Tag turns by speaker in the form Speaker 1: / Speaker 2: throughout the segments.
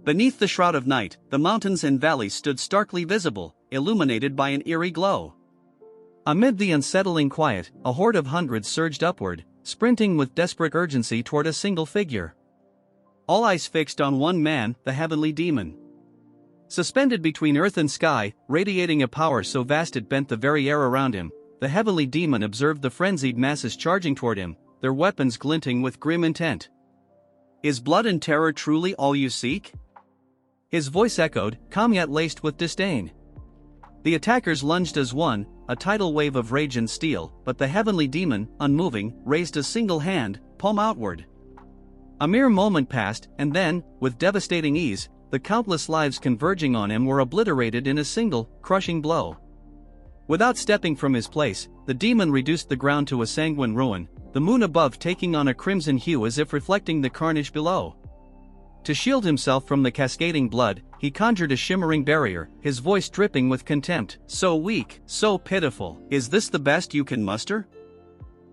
Speaker 1: Beneath the shroud of night, the mountains and valleys stood starkly visible, illuminated by an eerie glow. Amid the unsettling quiet, a horde of hundreds surged upward, sprinting with desperate urgency toward a single figure. All eyes fixed on one man, the heavenly demon. Suspended between earth and sky, radiating a power so vast it bent the very air around him, the heavenly demon observed the frenzied masses charging toward him, their weapons glinting with grim intent. "Is blood and terror truly all you seek?" His voice echoed, calm yet laced with disdain. The attackers lunged as one, a tidal wave of rage and steel, but the heavenly demon, unmoving, raised a single hand, palm outward. A mere moment passed, and then, with devastating ease, the countless lives converging on him were obliterated in a single, crushing blow. Without stepping from his place, the demon reduced the ground to a sanguine ruin, the moon above taking on a crimson hue as if reflecting the carnage below. To shield himself from the cascading blood, he conjured a shimmering barrier, his voice dripping with contempt. "So weak, so pitiful, is this the best you can muster?"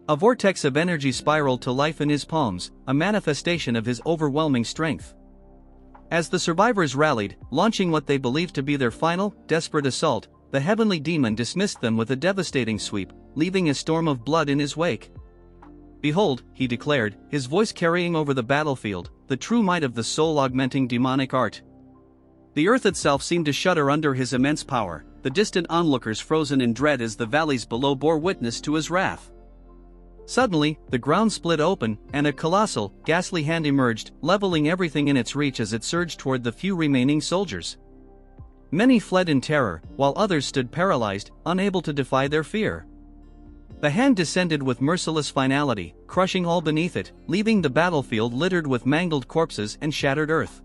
Speaker 1: A vortex of energy spiraled to life in his palms, a manifestation of his overwhelming strength. As the survivors rallied, launching what they believed to be their final, desperate assault, the heavenly demon dismissed them with a devastating sweep, leaving a storm of blood in his wake. "Behold," he declared, his voice carrying over the battlefield, "the true might of the soul-augmenting demonic art." The earth itself seemed to shudder under his immense power, the distant onlookers frozen in dread as the valleys below bore witness to his wrath. Suddenly, the ground split open, and a colossal, ghastly hand emerged, leveling everything in its reach as it surged toward the few remaining soldiers. Many fled in terror, while others stood paralyzed, unable to defy their fear. The hand descended with merciless finality, crushing all beneath it, leaving the battlefield littered with mangled corpses and shattered earth.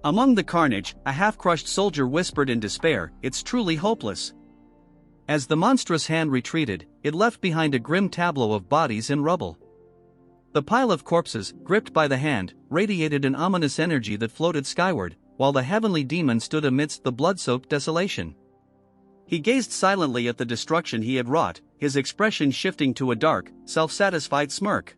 Speaker 1: Among the carnage, a half-crushed soldier whispered in despair, "It's truly hopeless." As the monstrous hand retreated, it left behind a grim tableau of bodies and rubble. The pile of corpses, gripped by the hand, radiated an ominous energy that floated skyward, while the heavenly demon stood amidst the blood-soaked desolation. He gazed silently at the destruction he had wrought, his expression shifting to a dark, self-satisfied smirk.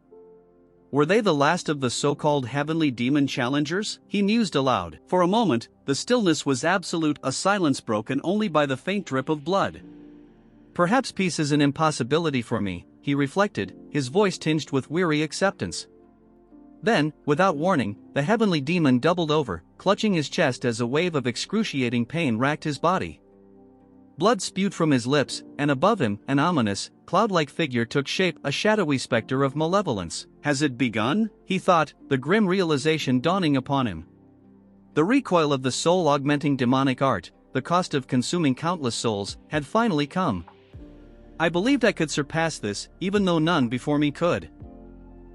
Speaker 1: Were they the last of the so-called heavenly demon challengers? He mused aloud. For a moment, the stillness was absolute, a silence broken only by the faint drip of blood. "Perhaps peace is an impossibility for me," he reflected, his voice tinged with weary acceptance. Then, without warning, the heavenly demon doubled over, clutching his chest as a wave of excruciating pain racked his body. Blood spewed from his lips, and above him, an ominous, cloud-like figure took shape, a shadowy specter of malevolence. "Has it begun?" he thought, the grim realization dawning upon him. The recoil of the soul-augmenting demonic art, the cost of consuming countless souls, had finally come. "I believed I could surpass this, even though none before me could."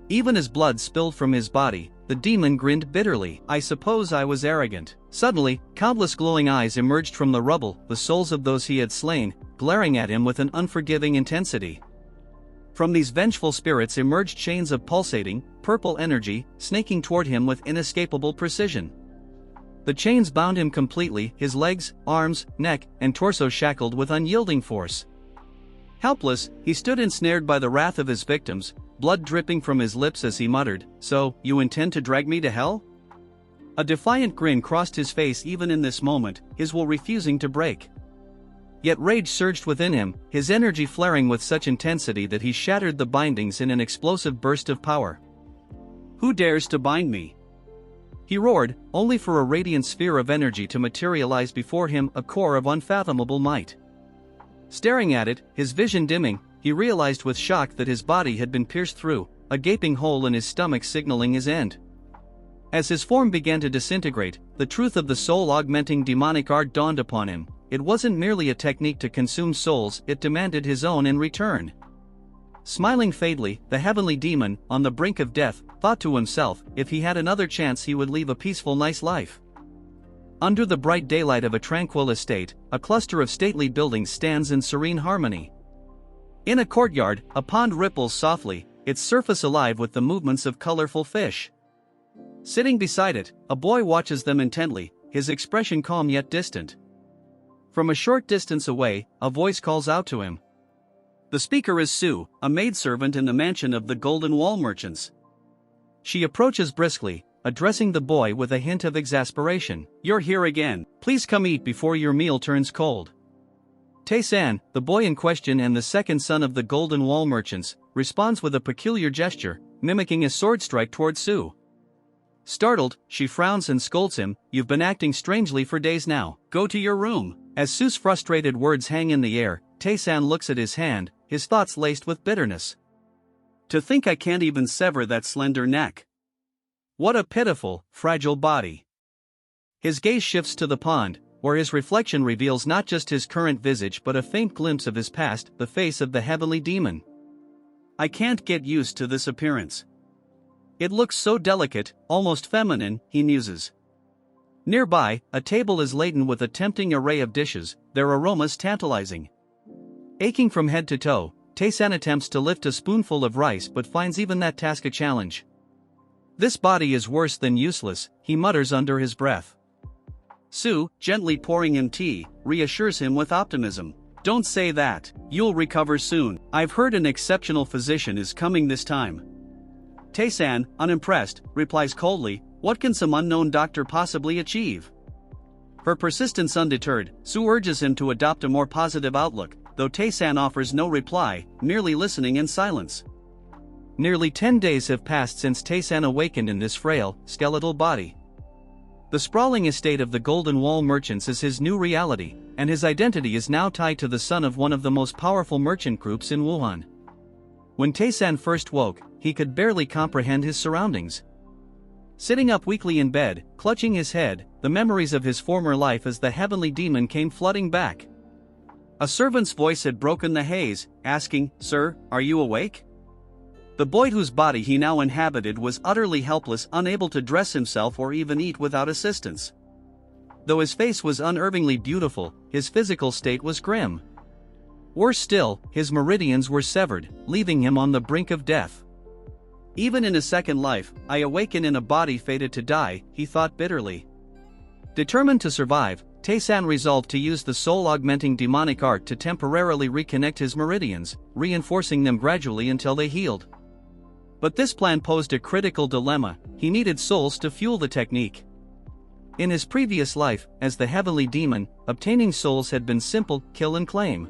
Speaker 1: Even as blood spilled from his body, the demon grinned bitterly. "I suppose I was arrogant." Suddenly, countless glowing eyes emerged from the rubble, the souls of those he had slain, glaring at him with an unforgiving intensity. From these vengeful spirits emerged chains of pulsating, purple energy, snaking toward him with inescapable precision. The chains bound him completely, his legs, arms, neck, and torso shackled with unyielding force. Helpless, he stood ensnared by the wrath of his victims, blood dripping from his lips as he muttered, "So, you intend to drag me to hell?" A defiant grin crossed his face even in this moment, his will refusing to break. Yet rage surged within him, his energy flaring with such intensity that he shattered the bindings in an explosive burst of power. "Who dares to bind me?" he roared, only for a radiant sphere of energy to materialize before him, a core of unfathomable might. Staring at it, his vision dimming, he realized with shock that his body had been pierced through, a gaping hole in his stomach signaling his end. As his form began to disintegrate, the truth of the soul-augmenting demonic art dawned upon him. It wasn't merely a technique to consume souls, it demanded his own in return. Smiling faintly, the heavenly demon, on the brink of death, thought to himself, if he had another chance he would leave a peaceful, nice life. Under the bright daylight of a tranquil estate, a cluster of stately buildings stands in serene harmony. In a courtyard, a pond ripples softly, its surface alive with the movements of colorful fish. Sitting beside it, a boy watches them intently, his expression calm yet distant. From a short distance away, a voice calls out to him. The speaker is Sue, a maidservant in the mansion of the Golden Wall merchants. She approaches briskly, addressing the boy with a hint of exasperation. "You're here again. Please come eat before your meal turns cold." Taesan, the boy in question and the second son of the Golden Wall merchants, responds with a peculiar gesture, mimicking a sword strike towards Sue. Startled, she frowns and scolds him, "You've been acting strangely for days now. Go to your room." As Sue's frustrated words hang in the air, Taesan looks at his hand, his thoughts laced with bitterness. To think I can't even sever that slender neck. What a pitiful, fragile body. His gaze shifts to the pond, where his reflection reveals not just his current visage but a faint glimpse of his past, the face of the heavenly demon. I can't get used to this appearance. It looks so delicate, almost feminine, he muses. Nearby, a table is laden with a tempting array of dishes, their aromas tantalizing. Aching from head to toe, Taesan attempts to lift a spoonful of rice but finds even that task a challenge. This body is worse than useless, he mutters under his breath. Sue, gently pouring him tea, reassures him with optimism. "Don't say that, you'll recover soon. I've heard an exceptional physician is coming this time." Taesan, unimpressed, replies coldly, "What can some unknown doctor possibly achieve?" Her persistence undeterred, Sue urges him to adopt a more positive outlook, though Taesan offers no reply, merely listening in silence. Nearly 10 days have passed since Taesan awakened in this frail, skeletal body. The sprawling estate of the Golden Wall merchants is his new reality, and his identity is now tied to the son of one of the most powerful merchant groups in Wuhan. When Taesan first woke, he could barely comprehend his surroundings. Sitting up weakly in bed, clutching his head, the memories of his former life as the heavenly demon came flooding back. A servant's voice had broken the haze, asking, "Sir, are you awake?" The boy whose body he now inhabited was utterly helpless, unable to dress himself or even eat without assistance. Though his face was unervingly beautiful, his physical state was grim. Worse still, his meridians were severed, leaving him on the brink of death. "Even in a second life, I awaken in a body fated to die," he thought bitterly. Determined to survive, Taesan resolved to use the soul-augmenting demonic art to temporarily reconnect his meridians, reinforcing them gradually until they healed. But this plan posed a critical dilemma. He needed souls to fuel the technique. In his previous life, as the heavenly demon, obtaining souls had been simple, kill and claim.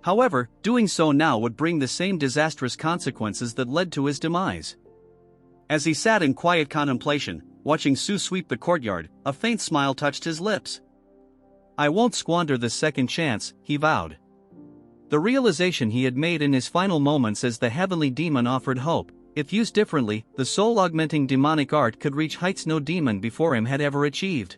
Speaker 1: However, doing so now would bring the same disastrous consequences that led to his demise. As he sat in quiet contemplation, watching Sue sweep the courtyard, a faint smile touched his lips. "I won't squander this second chance," he vowed. The realization he had made in his final moments as the heavenly demon offered hope. If used differently, the soul-augmenting demonic art could reach heights no demon before him had ever achieved.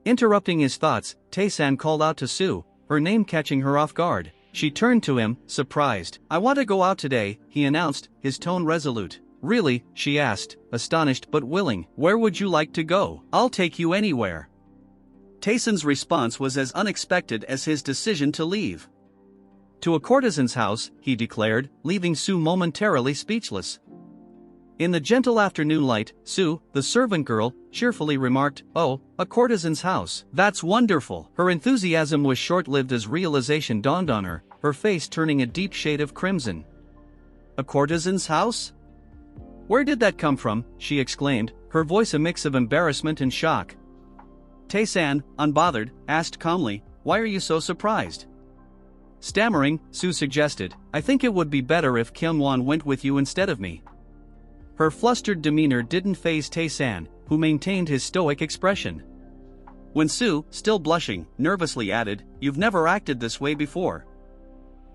Speaker 1: Interrupting his thoughts, Taesan called out to Sue, her name catching her off guard. She turned to him, surprised. "I want to go out today," he announced, his tone resolute. "Really?" she asked, astonished but willing. "Where would you like to go? I'll take you anywhere." Taesan's response was as unexpected as his decision to leave. "To a courtesan's house," he declared, leaving Sue momentarily speechless. In the gentle afternoon light, Sue, the servant girl, cheerfully remarked, "Oh, a courtesan's house. That's wonderful." Her enthusiasm was short-lived as realization dawned on her, her face turning a deep shade of crimson. "A courtesan's house? Where did that come from?" she exclaimed, her voice a mix of embarrassment and shock. Taesan, unbothered, asked calmly, "Why are you so surprised?" Stammering, Sue suggested, "I think it would be better if Kyungwon went with you instead of me." Her flustered demeanor didn't faze Taesan, who maintained his stoic expression. When Sue, still blushing, nervously added, "You've never acted this way before."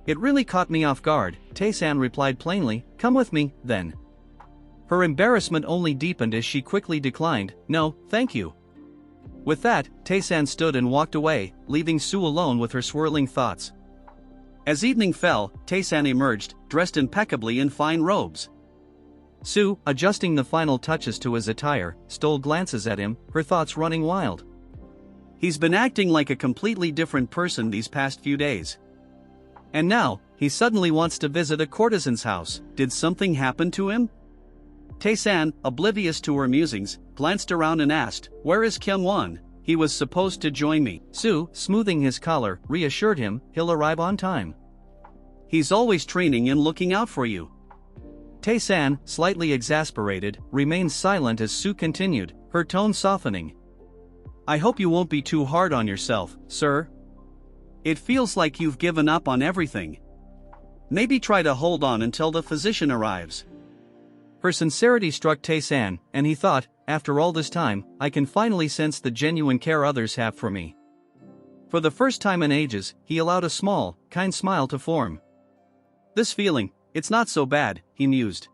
Speaker 1: "It really caught me off guard," Taesan replied plainly, "Come with me, then." Her embarrassment only deepened as she quickly declined, "No, thank you." With that, Taesan stood and walked away, leaving Sue alone with her swirling thoughts. As evening fell, Taesan emerged, dressed impeccably in fine robes. Sue, adjusting the final touches to his attire, stole glances at him, her thoughts running wild. He's been acting like a completely different person these past few days. And now, he suddenly wants to visit a courtesan's house. Did something happen to him? Taesan, oblivious to her musings, glanced around and asked, "Where is Kyungwon? He was supposed to join me." Sue, smoothing his collar, reassured him, "He'll arrive on time. He's always training and looking out for you." Taesan, slightly exasperated, remained silent as Sue continued, her tone softening. I hope you won't be too hard on yourself, sir. It feels like you've given up on everything. Maybe try to hold on until the physician arrives. Her sincerity struck Taesan, and he thought, after all this time, I can finally sense the genuine care others have for me. For the first time in ages, he allowed a small, kind smile to form. This feeling, it's not so bad, he mused.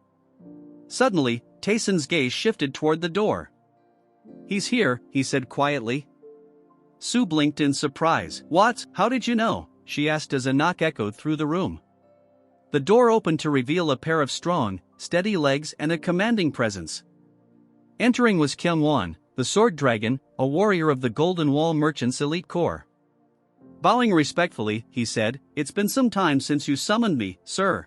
Speaker 1: Suddenly, Taesan's gaze shifted toward the door. He's here, he said quietly. Sue blinked in surprise. What? How did you know? She asked as a knock echoed through the room. The door opened to reveal a pair of strong, steady legs and a commanding presence. Entering was Kyung-won, the sword dragon, a warrior of the Golden Wall Merchants' elite corps. Bowing respectfully, he said, It's been some time since you summoned me, sir.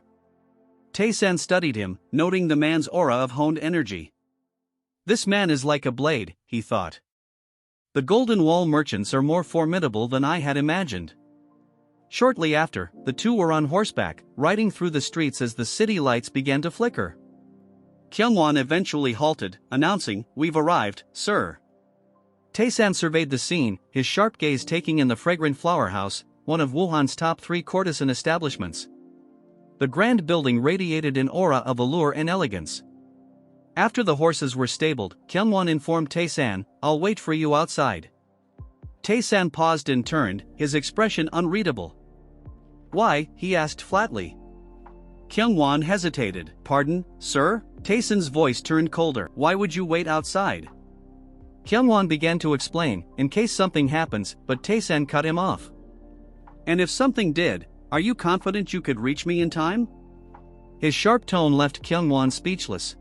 Speaker 1: Taesan studied him, noting the man's aura of honed energy. This man is like a blade, he thought. The Golden Wall Merchants are more formidable than I had imagined. Shortly after, the two were on horseback, riding through the streets as the city lights began to flicker. Kyung-won eventually halted, announcing, We've arrived, sir. Taesan surveyed the scene, his sharp gaze taking in the fragrant flower house, one of Wuhan's top 3 courtesan establishments. The grand building radiated an aura of allure and elegance. After the horses were stabled, Kyung-won informed Taesan, I'll wait for you outside. Taesan paused and turned, his expression unreadable. Why? He asked flatly. Kyung-won hesitated. Pardon, sir? Taesan's voice turned colder. Why would you wait outside? Kyung-won began to explain, in case something happens, but Taesan cut him off. And if something did, are you confident you could reach me in time? His sharp tone left Kyung-won speechless.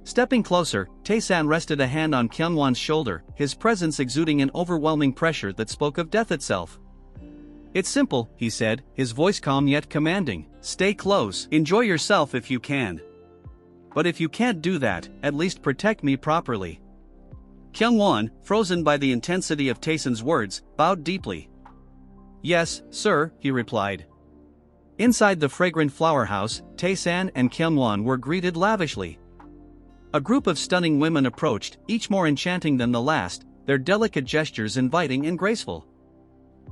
Speaker 1: Stepping closer, Taesan rested a hand on Kyung-won's shoulder, his presence exuding an overwhelming pressure that spoke of death itself. It's simple, he said, his voice calm yet commanding. Stay close, enjoy yourself if you can. But if you can't do that, at least protect me properly. Kyung-won, frozen by the intensity of Taesan's words, bowed deeply. Yes, sir, he replied. Inside the fragrant flower house, Taesan and Kyung-won were greeted lavishly. A group of stunning women approached, each more enchanting than the last, their delicate gestures inviting and graceful.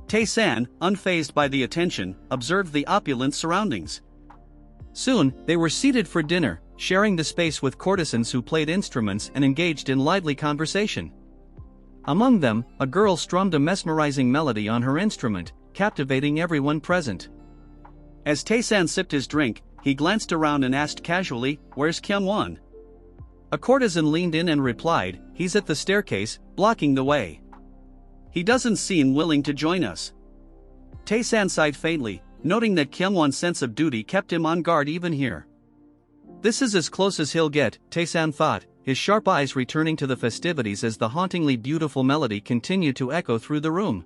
Speaker 1: Taesan, unfazed by the attention, observed the opulent surroundings. Soon, they were seated for dinner, sharing the space with courtesans who played instruments and engaged in lively conversation. Among them, a girl strummed a mesmerizing melody on her instrument, captivating everyone present. As Taesan sipped his drink, he glanced around and asked casually, Where's Kyung-won? A courtesan leaned in and replied, He's at the staircase, blocking the way. He doesn't seem willing to join us. Taesan sighed faintly, noting that Kyung-won's sense of duty kept him on guard even here. This is as close as he'll get, Taesan thought, his sharp eyes returning to the festivities as the hauntingly beautiful melody continued to echo through the room.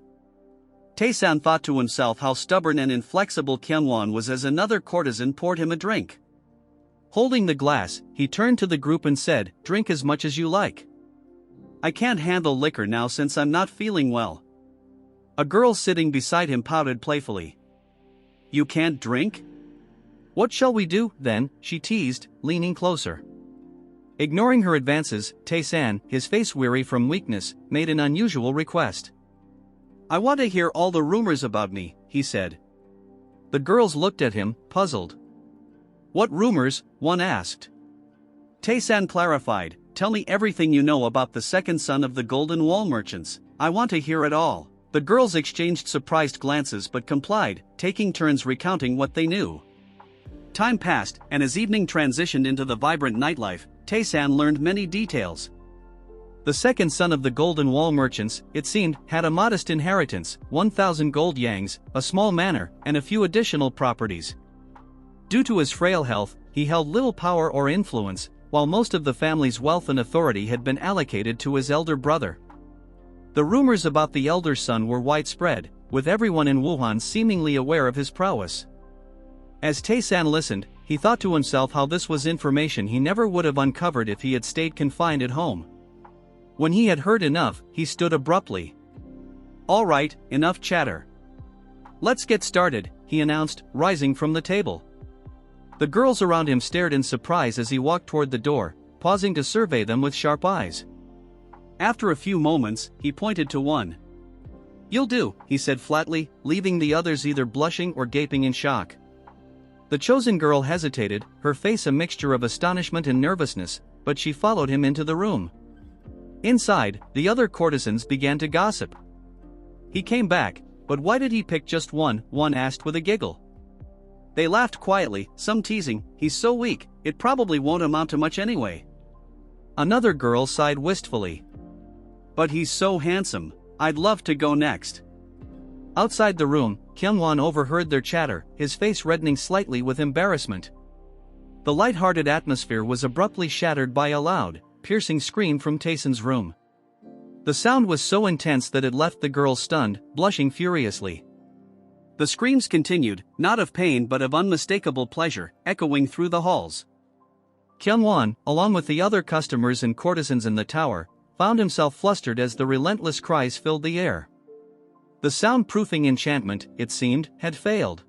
Speaker 1: Taesan thought to himself how stubborn and inflexible Kyung-won was as another courtesan poured him a drink. Holding the glass, he turned to the group and said, Drink as much as you like. I can't handle liquor now since I'm not feeling well. A girl sitting beside him pouted playfully. You can't drink? What shall we do, then? She teased, leaning closer. Ignoring her advances, Taesan, his face weary from weakness, made an unusual request. I want to hear all the rumors about me, he said. The girls looked at him, puzzled. What rumors? One asked. Taesan clarified, Tell me everything you know about the second son of the Golden Wall Merchants. I want to hear it all. The girls exchanged surprised glances but complied, taking turns recounting what they knew. Time passed, and as evening transitioned into the vibrant nightlife, Taesan learned many details. The second son of the Golden Wall Merchants, it seemed, had a modest inheritance, 1,000 gold yangs, a small manor, and a few additional properties. Due to his frail health, he held little power or influence, while most of the family's wealth and authority had been allocated to his elder brother. The rumors about the elder son were widespread, with everyone in Wuhan seemingly aware of his prowess. As Taesan listened, he thought to himself how this was information he never would have uncovered if he had stayed confined at home. When he had heard enough, he stood abruptly. All right, enough chatter. Let's get started, he announced, rising from the table. The girls around him stared in surprise as he walked toward the door, pausing to survey them with sharp eyes. After a few moments, he pointed to one. "You'll do," he said flatly, leaving the others either blushing or gaping in shock. The chosen girl hesitated, her face a mixture of astonishment and nervousness, but she followed him into the room. Inside, the other courtesans began to gossip. "He came back, but why did he pick just one?" one asked with a giggle. They laughed quietly, some teasing, "He's so weak, it probably won't amount to much anyway." Another girl sighed wistfully. "But he's so handsome, I'd love to go next." Outside the room, Kyungwon overheard their chatter, his face reddening slightly with embarrassment. The light-hearted atmosphere was abruptly shattered by a loud, piercing scream from Taesan's room. The sound was so intense that it left the girl stunned, blushing furiously. The screams continued, not of pain but of unmistakable pleasure, echoing through the halls. Kyungwon, along with the other customers and courtesans in the tower, found himself flustered as the relentless cries filled the air. The soundproofing enchantment, it seemed, had failed.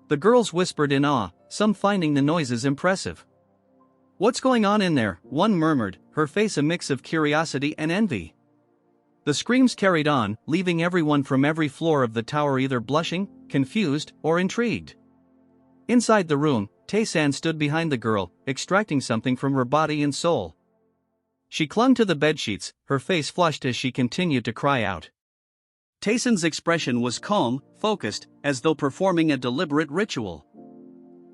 Speaker 1: The girls whispered in awe, some finding the noises impressive. "What's going on in there?" one murmured, her face a mix of curiosity and envy. The screams carried on, leaving everyone from every floor of the tower either blushing, confused, or intrigued. Inside the room, Taesan stood behind the girl, extracting something from her body and soul. She clung to the bedsheets, her face flushed as she continued to cry out. Taesan's expression was calm, focused, as though performing a deliberate ritual.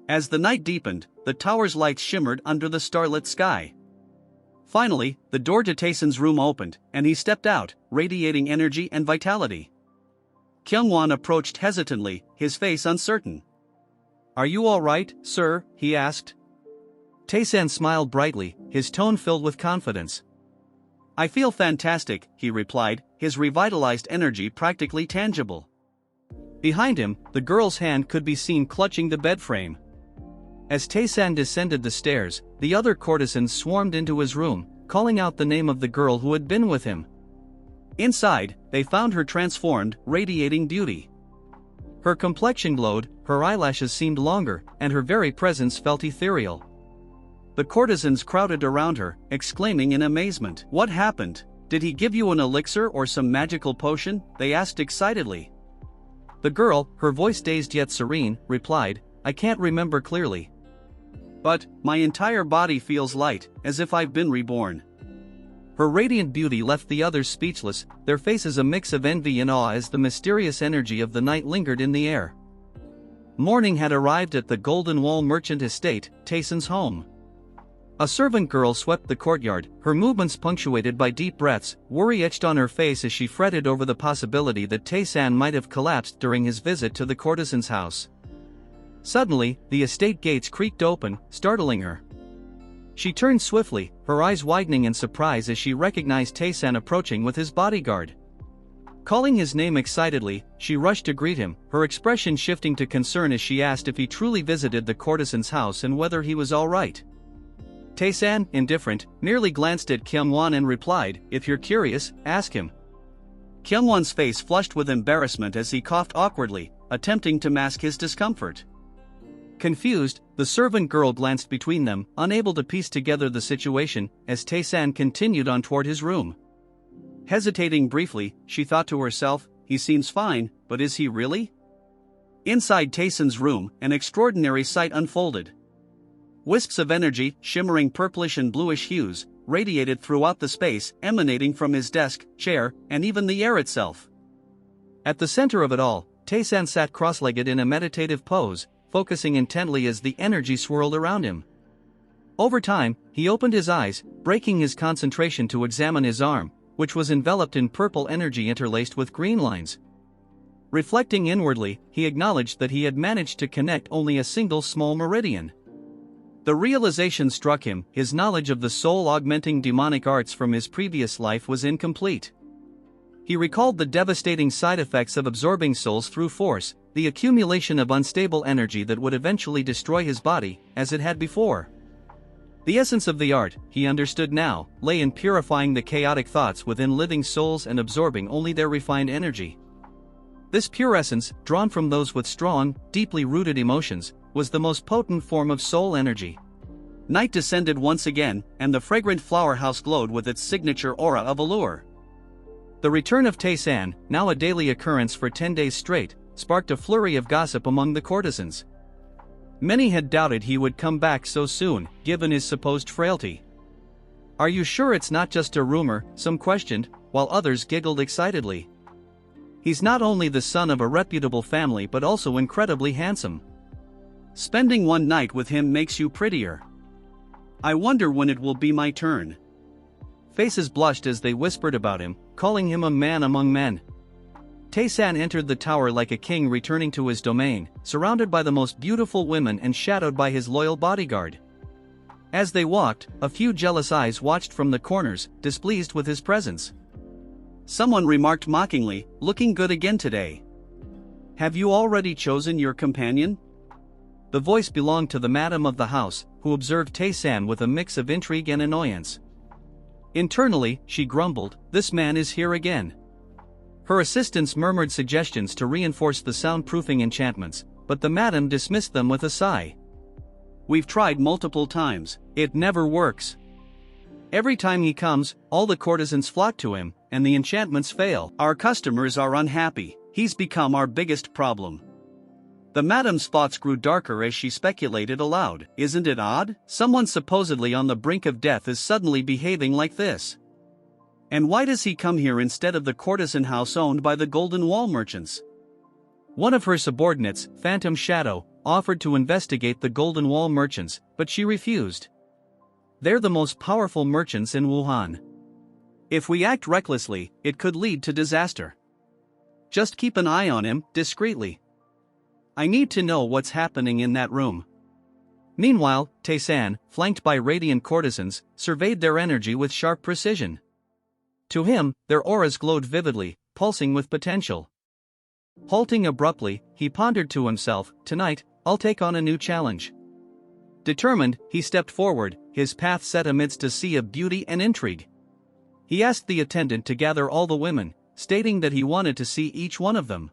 Speaker 1: As the night deepened, the tower's lights shimmered under the starlit sky. Finally, the door to Taesan's room opened, and he stepped out, radiating energy and vitality. Kyungwon approached hesitantly, his face uncertain. "Are you all right, sir?" he asked. Taesan smiled brightly, his tone filled with confidence. "I feel fantastic," he replied, his revitalized energy practically tangible. Behind him, the girl's hand could be seen clutching the bed frame. As Taesan descended the stairs, the other courtesans swarmed into his room, calling out the name of the girl who had been with him. Inside, they found her transformed, radiating beauty. Her complexion glowed, her eyelashes seemed longer, and her very presence felt ethereal. The courtesans crowded around her, exclaiming in amazement. "What happened? Did he give you an elixir or some magical potion?" they asked excitedly. The girl, her voice dazed yet serene, replied, "I can't remember clearly. But, my entire body feels light, as if I've been reborn." Her radiant beauty left the others speechless, their faces a mix of envy and awe as the mysterious energy of the night lingered in the air. Morning had arrived at the Golden Wall Merchant Estate, Taesan's home. A servant girl swept the courtyard, her movements punctuated by deep breaths, worry etched on her face as she fretted over the possibility that Taesan might have collapsed during his visit to the courtesan's house. Suddenly, the estate gates creaked open, startling her. She turned swiftly, her eyes widening in surprise as she recognized Taesan approaching with his bodyguard. Calling his name excitedly, she rushed to greet him, her expression shifting to concern as she asked if he truly visited the courtesan's house and whether he was all right. Taesan, indifferent, merely glanced at Kyungwon and replied, "If you're curious, ask him." Kyungwon's face flushed with embarrassment as he coughed awkwardly, attempting to mask his discomfort. Confused, the servant girl glanced between them, unable to piece together the situation, as Taesan continued on toward his room. Hesitating briefly, she thought to herself, "He seems fine, but is he really?" Inside Taesan's room, an extraordinary sight unfolded. Wisps of energy, shimmering purplish and bluish hues, radiated throughout the space, emanating from his desk, chair, and even the air itself. At the center of it all, Taesan sat cross-legged in a meditative pose, focusing intently as the energy swirled around him. Over time, he opened his eyes, breaking his concentration to examine his arm, which was enveloped in purple energy interlaced with green lines. Reflecting inwardly, he acknowledged that he had managed to connect only a single small meridian. The realization struck him, his knowledge of the soul-augmenting demonic arts from his previous life was incomplete. He recalled the devastating side effects of absorbing souls through force, the accumulation of unstable energy that would eventually destroy his body, as it had before. The essence of the art, he understood now, lay in purifying the chaotic thoughts within living souls and absorbing only their refined energy. This pure essence, drawn from those with strong, deeply rooted emotions, was the most potent form of soul energy. Night descended once again, and the fragrant flower house glowed with its signature aura of allure. The return of Taesan, now a daily occurrence for 10 days straight, sparked a flurry of gossip among the courtesans. Many had doubted he would come back so soon, given his supposed frailty. "Are you sure it's not just a rumor?" some questioned, while others giggled excitedly. "He's not only the son of a reputable family but also incredibly handsome. Spending one night with him makes you prettier. I wonder when it will be my turn." Faces blushed as they whispered about him, calling him a man among men. Taesan entered the tower like a king returning to his domain, surrounded by the most beautiful women and shadowed by his loyal bodyguard. As they walked, a few jealous eyes watched from the corners, displeased with his presence. Someone remarked mockingly, "Looking good again today. Have you already chosen your companion?" The voice belonged to the madam of the house, who observed Taesan with a mix of intrigue and annoyance. Internally, she grumbled, "This man is here again." Her assistants murmured suggestions to reinforce the soundproofing enchantments, but the madam dismissed them with a sigh. "We've tried multiple times, it never works. Every time he comes, all the courtesans flock to him, and the enchantments fail. Our customers are unhappy, he's become our biggest problem." The madam's thoughts grew darker as she speculated aloud. "Isn't it odd? Someone supposedly on the brink of death is suddenly behaving like this. And why does he come here instead of the courtesan house owned by the Golden Wall merchants?" One of her subordinates, Phantom Shadow, offered to investigate the Golden Wall merchants, but she refused. "They're the most powerful merchants in Wuhan. If we act recklessly, it could lead to disaster. Just keep an eye on him, discreetly. I need to know what's happening in that room." Meanwhile, Taesan, flanked by radiant courtesans, surveyed their energy with sharp precision. To him, their auras glowed vividly, pulsing with potential. Halting abruptly, he pondered to himself, "Tonight, I'll take on a new challenge." Determined, he stepped forward, his path set amidst a sea of beauty and intrigue. He asked the attendant to gather all the women, stating that he wanted to see each one of them.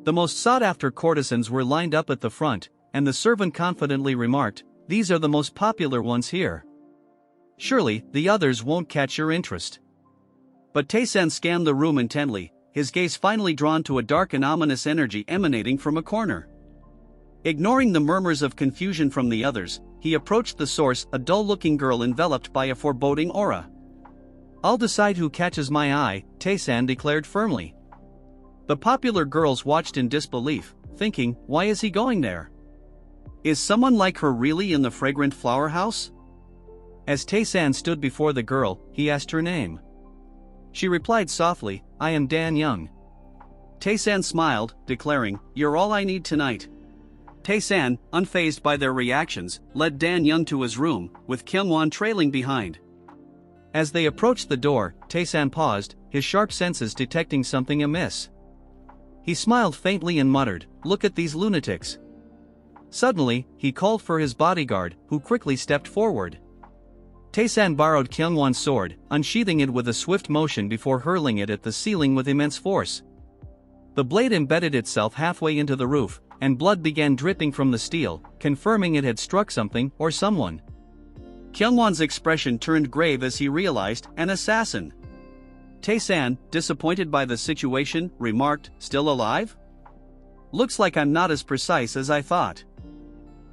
Speaker 1: The most sought-after courtesans were lined up at the front, and the servant confidently remarked, "These are the most popular ones here. Surely, the others won't catch your interest." But Taesan scanned the room intently, his gaze finally drawn to a dark and ominous energy emanating from a corner. Ignoring the murmurs of confusion from the others, he approached the source, a dull-looking girl enveloped by a foreboding aura. "I'll decide who catches my eye," Taesan declared firmly. The popular girls watched in disbelief, thinking, "Why is he going there? Is someone like her really in the fragrant flower house?" As Taesan stood before the girl, he asked her name. She replied softly, "I am Dan Young." Taesan smiled, declaring, "You're all I need tonight." Taesan, unfazed by their reactions, led Dan Young to his room, with Kyungwon trailing behind. As they approached the door, Taesan paused, his sharp senses detecting something amiss. He smiled faintly and muttered, "Look at these lunatics." Suddenly, he called for his bodyguard, who quickly stepped forward. Taesan borrowed Kyungwon's sword, unsheathing it with a swift motion before hurling it at the ceiling with immense force. The blade embedded itself halfway into the roof, and blood began dripping from the steel, confirming it had struck something or someone. Kyungwon's expression turned grave as he realized, an assassin. Taesan, disappointed by the situation, remarked, "Still alive? Looks like I'm not as precise as I thought."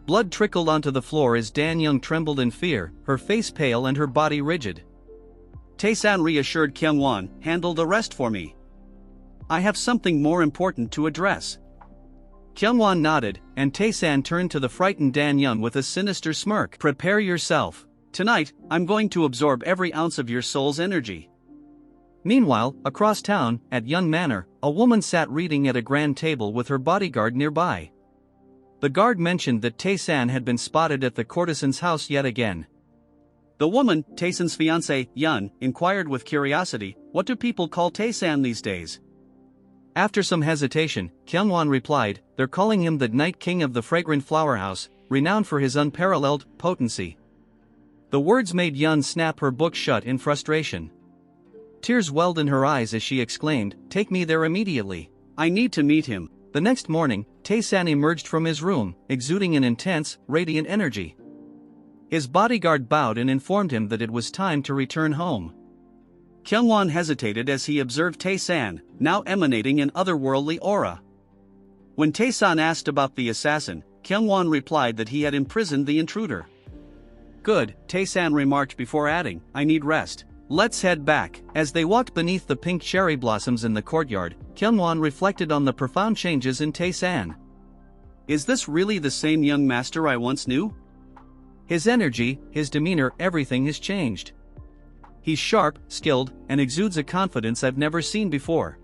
Speaker 1: Blood trickled onto the floor as Dan Young trembled in fear, her face pale and her body rigid. Taesan reassured Kyungwon, "Handle the rest for me. I have something more important to address." Kyungwon nodded, and Taesan turned to the frightened Dan Young with a sinister smirk. "Prepare yourself. Tonight, I'm going to absorb every ounce of your soul's energy." Meanwhile, across town, at Yun Manor, a woman sat reading at a grand table with her bodyguard nearby. The guard mentioned that Taesan had been spotted at the courtesan's house yet again. The woman, Taesan's fiancée, Yun, inquired with curiosity, "What do people call Taesan these days?" After some hesitation, Kyungwon replied, "They're calling him the Night King of the Fragrant Flower House, renowned for his unparalleled potency." The words made Yun snap her book shut in frustration. Tears welled in her eyes as she exclaimed, "Take me there immediately." I need to meet him. The next morning, Taesan emerged from his room, exuding an intense, radiant energy. His bodyguard bowed and informed him that it was time to return home. Kyungwon hesitated as he observed Taesan, now emanating an otherworldly aura. When Taesan asked about the assassin, Kyungwon replied that he had imprisoned the intruder. Good, Taesan remarked before adding, I need rest. Let's head back. As they walked beneath the pink cherry blossoms in the courtyard, Kyungwon reflected on the profound changes in Taesan. Is this really the same young master I once knew? His energy, his demeanor, everything has changed. He's sharp, skilled, and exudes a confidence I've never seen before.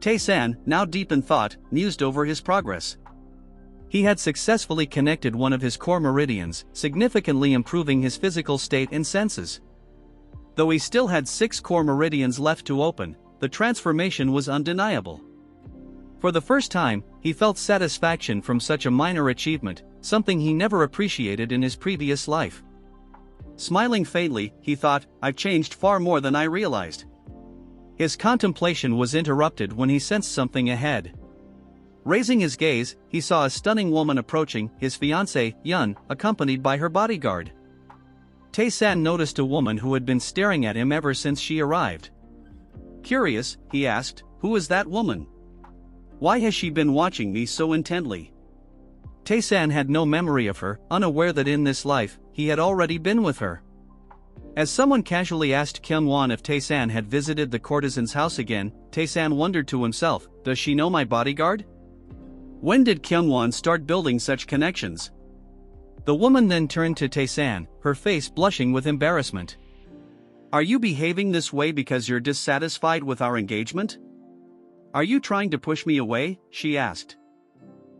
Speaker 1: Taesan, now deep in thought, mused over his progress. He had successfully connected one of his core meridians, significantly improving his physical state and senses. Though he still had 6 core meridians left to open, the transformation was undeniable. For the first time, he felt satisfaction from such a minor achievement, something he never appreciated in his previous life. Smiling faintly, he thought, I've changed far more than I realized. His contemplation was interrupted when he sensed something ahead. Raising his gaze, he saw a stunning woman approaching, his fiancée, Yun, accompanied by her bodyguard. Taesan noticed a woman who had been staring at him ever since she arrived. Curious, he asked, who is that woman? Why has she been watching me so intently? Taesan had no memory of her, unaware that in this life, he had already been with her. As someone casually asked Kyungwon if Taesan had visited the courtesan's house again, Taesan wondered to himself, does she know my bodyguard? When did Kyungwon start building such connections? The woman then turned to Taesan, her face blushing with embarrassment. Are you behaving this way because you're dissatisfied with our engagement? Are you trying to push me away? She asked.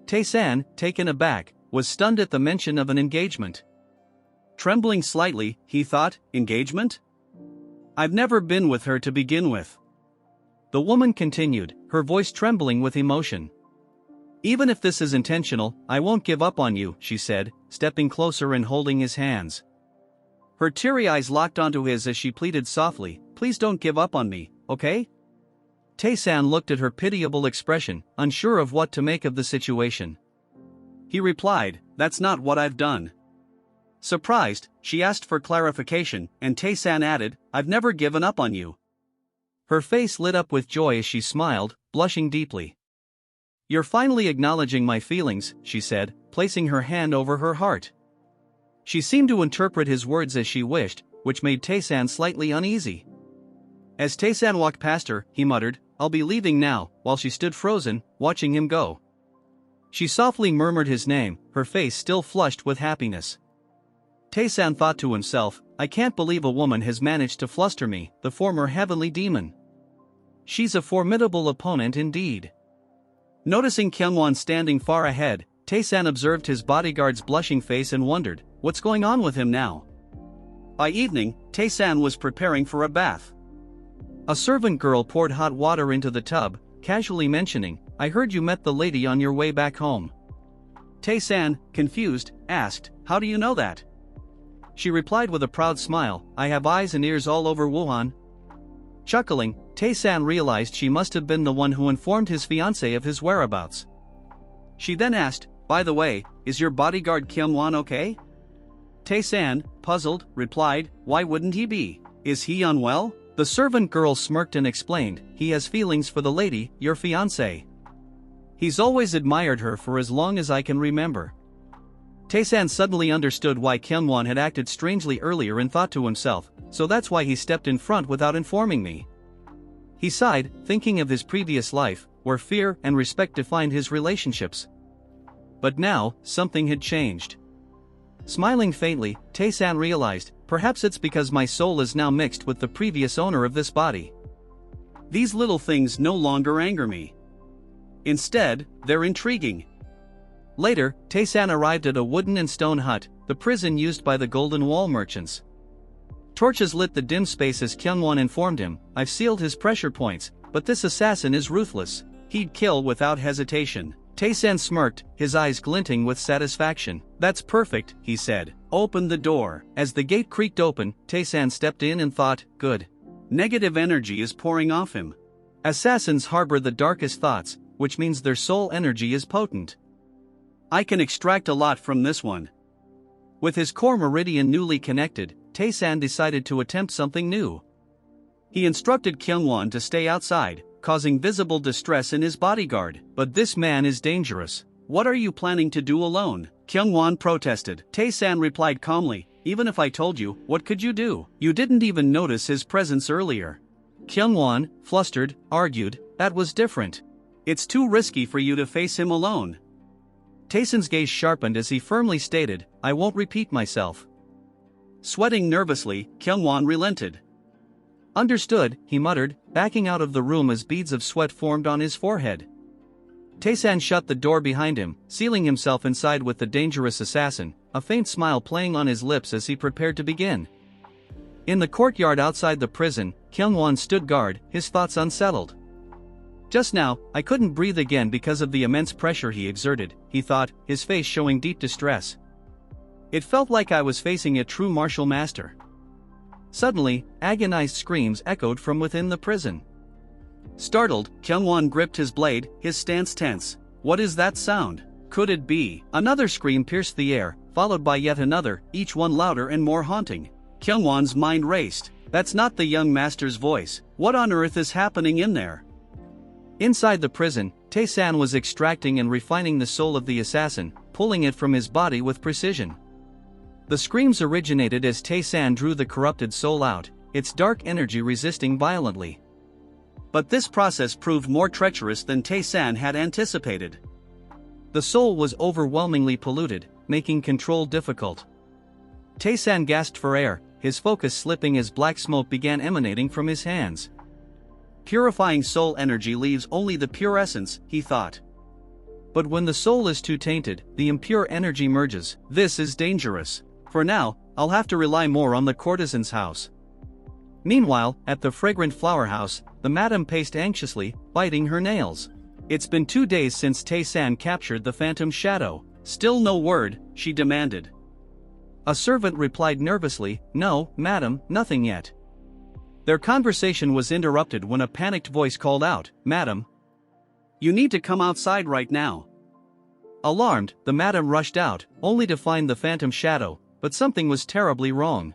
Speaker 1: Taesan, taken aback, was stunned at the mention of an engagement. Trembling slightly, he thought, engagement? I've never been with her to begin with. The woman continued, her voice trembling with emotion. Even if this is intentional, I won't give up on you, she said, stepping closer and holding his hands. Her teary eyes locked onto his as she pleaded softly, please don't give up on me, okay? Taesan looked at her pitiable expression, unsure of what to make of the situation. He replied, that's not what I've done. Surprised, she asked for clarification, and Taesan added, I've never given up on you. Her face lit up with joy as she smiled, blushing deeply. You're finally acknowledging my feelings, she said, placing her hand over her heart. She seemed to interpret his words as she wished, which made Taesan slightly uneasy. As Taesan walked past her, he muttered, I'll be leaving now, while she stood frozen, watching him go. She softly murmured his name, her face still flushed with happiness. Taesan thought to himself, I can't believe a woman has managed to fluster me, the former heavenly demon. She's a formidable opponent indeed. Noticing Kyungwon standing far ahead, Taesan observed his bodyguard's blushing face and wondered, what's going on with him now? By evening, Taesan was preparing for a bath. A servant girl poured hot water into the tub, casually mentioning, I heard you met the lady on your way back home. Taesan, confused, asked, how do you know that? She replied with a proud smile, I have eyes and ears all over Wuhan. Chuckling, Taesan realized she must have been the one who informed his fiancée of his whereabouts. She then asked, by the way, is your bodyguard Kyungwon okay? Taesan, puzzled, replied, why wouldn't he be? Is he unwell? The servant girl smirked and explained, he has feelings for the lady, your fiancée. He's always admired her for as long as I can remember. Taesan suddenly understood why Kyungwon had acted strangely earlier and thought to himself, so that's why he stepped in front without informing me. He sighed, thinking of his previous life, where fear and respect defined his relationships. But now, something had changed. Smiling faintly, Taesan realized, perhaps it's because my soul is now mixed with the previous owner of this body. These little things no longer anger me. Instead, they're intriguing. Later, Taesan arrived at a wooden and stone hut, the prison used by the Golden Wall merchants. Torches lit the dim space as Kyungwon informed him, I've sealed his pressure points, but this assassin is ruthless. He'd kill without hesitation. Taesan smirked, his eyes glinting with satisfaction. That's perfect, he said. Open the door. As the gate creaked open, Taesan stepped in and thought, good. Negative energy is pouring off him. Assassins harbor the darkest thoughts, which means their soul energy is potent. I can extract a lot from this one. With his core meridian newly connected, Taesan decided to attempt something new. He instructed Kyungwon to stay outside, causing visible distress in his bodyguard. But this man is dangerous. What are you planning to do alone? Kyungwon protested. Taesan replied calmly, even if I told you, what could you do? You didn't even notice his presence earlier. Kyungwon, flustered, argued, that was different. It's too risky for you to face him alone. Taesan's gaze sharpened as he firmly stated, I won't repeat myself. Sweating nervously, Kyungwon relented. Understood, he muttered, backing out of the room as beads of sweat formed on his forehead. Taesan shut the door behind him, sealing himself inside with the dangerous assassin, a faint smile playing on his lips as he prepared to begin. In the courtyard outside the prison, Kyungwon stood guard, his thoughts unsettled. Just now, I couldn't breathe again because of the immense pressure he exerted, he thought, his face showing deep distress. It felt like I was facing a true martial master. Suddenly, agonized screams echoed from within the prison. Startled, Kyungwon gripped his blade, his stance tense. What is that sound? Could it be? Another scream pierced the air, followed by yet another, each one louder and more haunting. Kyungwon's mind raced. That's not the young master's voice. What on earth is happening in there? Inside the prison, Taesan was extracting and refining the soul of the assassin, pulling it from his body with precision. The screams originated as Taesan drew the corrupted soul out, its dark energy resisting violently. But this process proved more treacherous than Taesan had anticipated. The soul was overwhelmingly polluted, making control difficult. Taesan gasped for air, his focus slipping as black smoke began emanating from his hands. Purifying soul energy leaves only the pure essence, he thought. But when the soul is too tainted, the impure energy merges. This is dangerous. For now, I'll have to rely more on the courtesan's house. Meanwhile, at the fragrant flower house, the madam paced anxiously, biting her nails. It's been 2 days since Taesan captured the phantom shadow. Still no word, she demanded. A servant replied nervously, No, madam, nothing yet. Their conversation was interrupted when a panicked voice called out, Madam. You need to come outside right now. Alarmed, the madam rushed out, only to find the phantom shadow, but something was terribly wrong.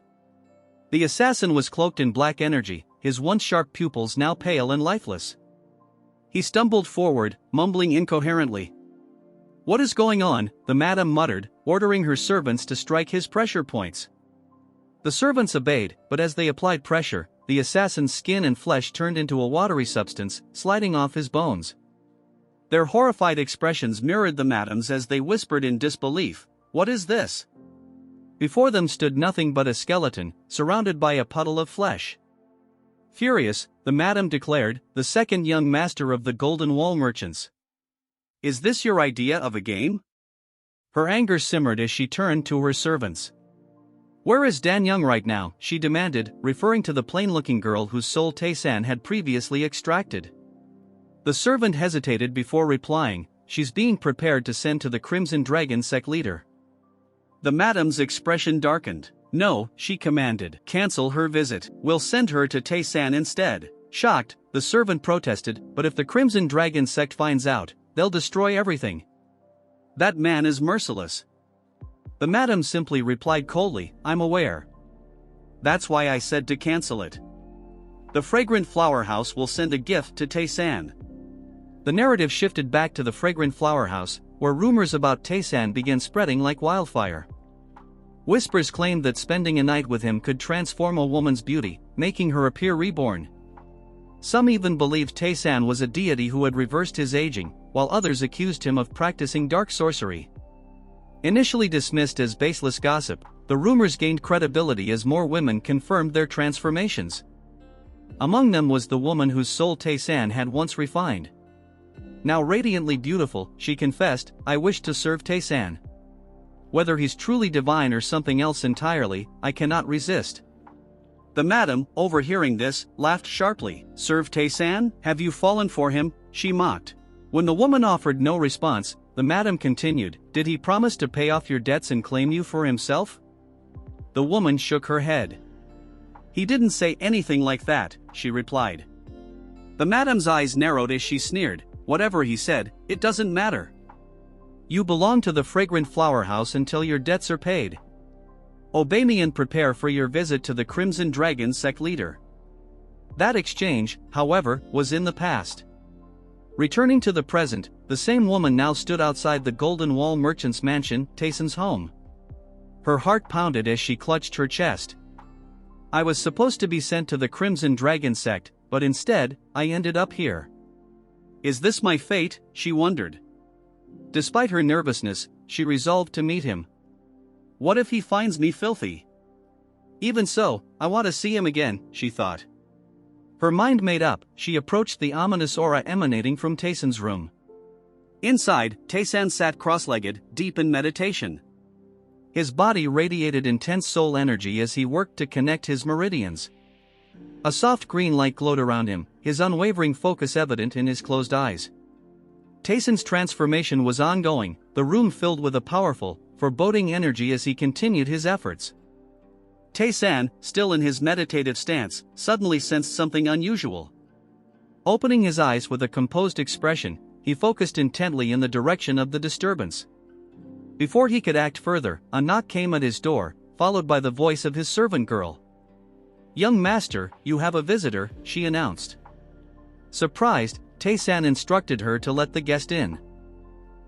Speaker 1: The assassin was cloaked in black energy, his once sharp pupils now pale and lifeless. He stumbled forward, mumbling incoherently. What is going on? The madam muttered, ordering her servants to strike his pressure points. The servants obeyed, but as they applied pressure, the assassin's skin and flesh turned into a watery substance, sliding off his bones. Their horrified expressions mirrored the madam's as they whispered in disbelief, What is this? Before them stood nothing but a skeleton, surrounded by a puddle of flesh. Furious, the madam declared, the second young master of the Golden Wall merchants. Is this your idea of a game? Her anger simmered as she turned to her servants. Where is Dan Young right now? She demanded, referring to the plain-looking girl whose soul Taesan had previously extracted. The servant hesitated before replying, She's being prepared to send to the Crimson Dragon sect leader. The madam's expression darkened. No, she commanded. Cancel her visit. We'll send her to Taesan instead. Shocked, the servant protested, but if the Crimson Dragon sect finds out, they'll destroy everything. That man is merciless. The madam simply replied coldly, I'm aware. That's why I said to cancel it. The fragrant flower house will send a gift to Taesan. The narrative shifted back to the fragrant flower house, where rumors about Taesan began spreading like wildfire. Whispers claimed that spending a night with him could transform a woman's beauty, making her appear reborn. Some even believed Taesan was a deity who had reversed his aging, while others accused him of practicing dark sorcery. Initially dismissed as baseless gossip, the rumors gained credibility as more women confirmed their transformations. Among them was the woman whose soul Taesan had once refined. Now radiantly beautiful, she confessed, I wish to serve Taesan. Whether he's truly divine or something else entirely, I cannot resist. The madam, overhearing this, laughed sharply. Serve Taesan? Have you fallen for him? She mocked. When the woman offered no response, the madam continued, Did he promise to pay off your debts and claim you for himself? The woman shook her head. He didn't say anything like that, she replied. The madam's eyes narrowed as she sneered. Whatever he said, it doesn't matter. You belong to the fragrant flower house until your debts are paid. Obey me and prepare for your visit to the Crimson Dragon sect leader. That exchange, however, was in the past. Returning to the present, the same woman now stood outside the Golden Wall merchant's mansion, Taesan's home. Her heart pounded as she clutched her chest. I was supposed to be sent to the Crimson Dragon sect, but instead, I ended up here. Is this my fate? She wondered. Despite her nervousness, she resolved to meet him. What if he finds me filthy? Even so, I want to see him again, she thought. Her mind made up, she approached the ominous aura emanating from Taesan's room. Inside, Taesan sat cross-legged, deep in meditation. His body radiated intense soul energy as he worked to connect his meridians. A soft green light glowed around him, his unwavering focus evident in his closed eyes. Taesan's transformation was ongoing, the room filled with a powerful, foreboding energy as he continued his efforts. Taesan, still in his meditative stance, suddenly sensed something unusual. Opening his eyes with a composed expression, he focused intently in the direction of the disturbance. Before he could act further, a knock came at his door, followed by the voice of his servant girl. "Young master, you have a visitor," she announced. Surprised, Taesan instructed her to let the guest in.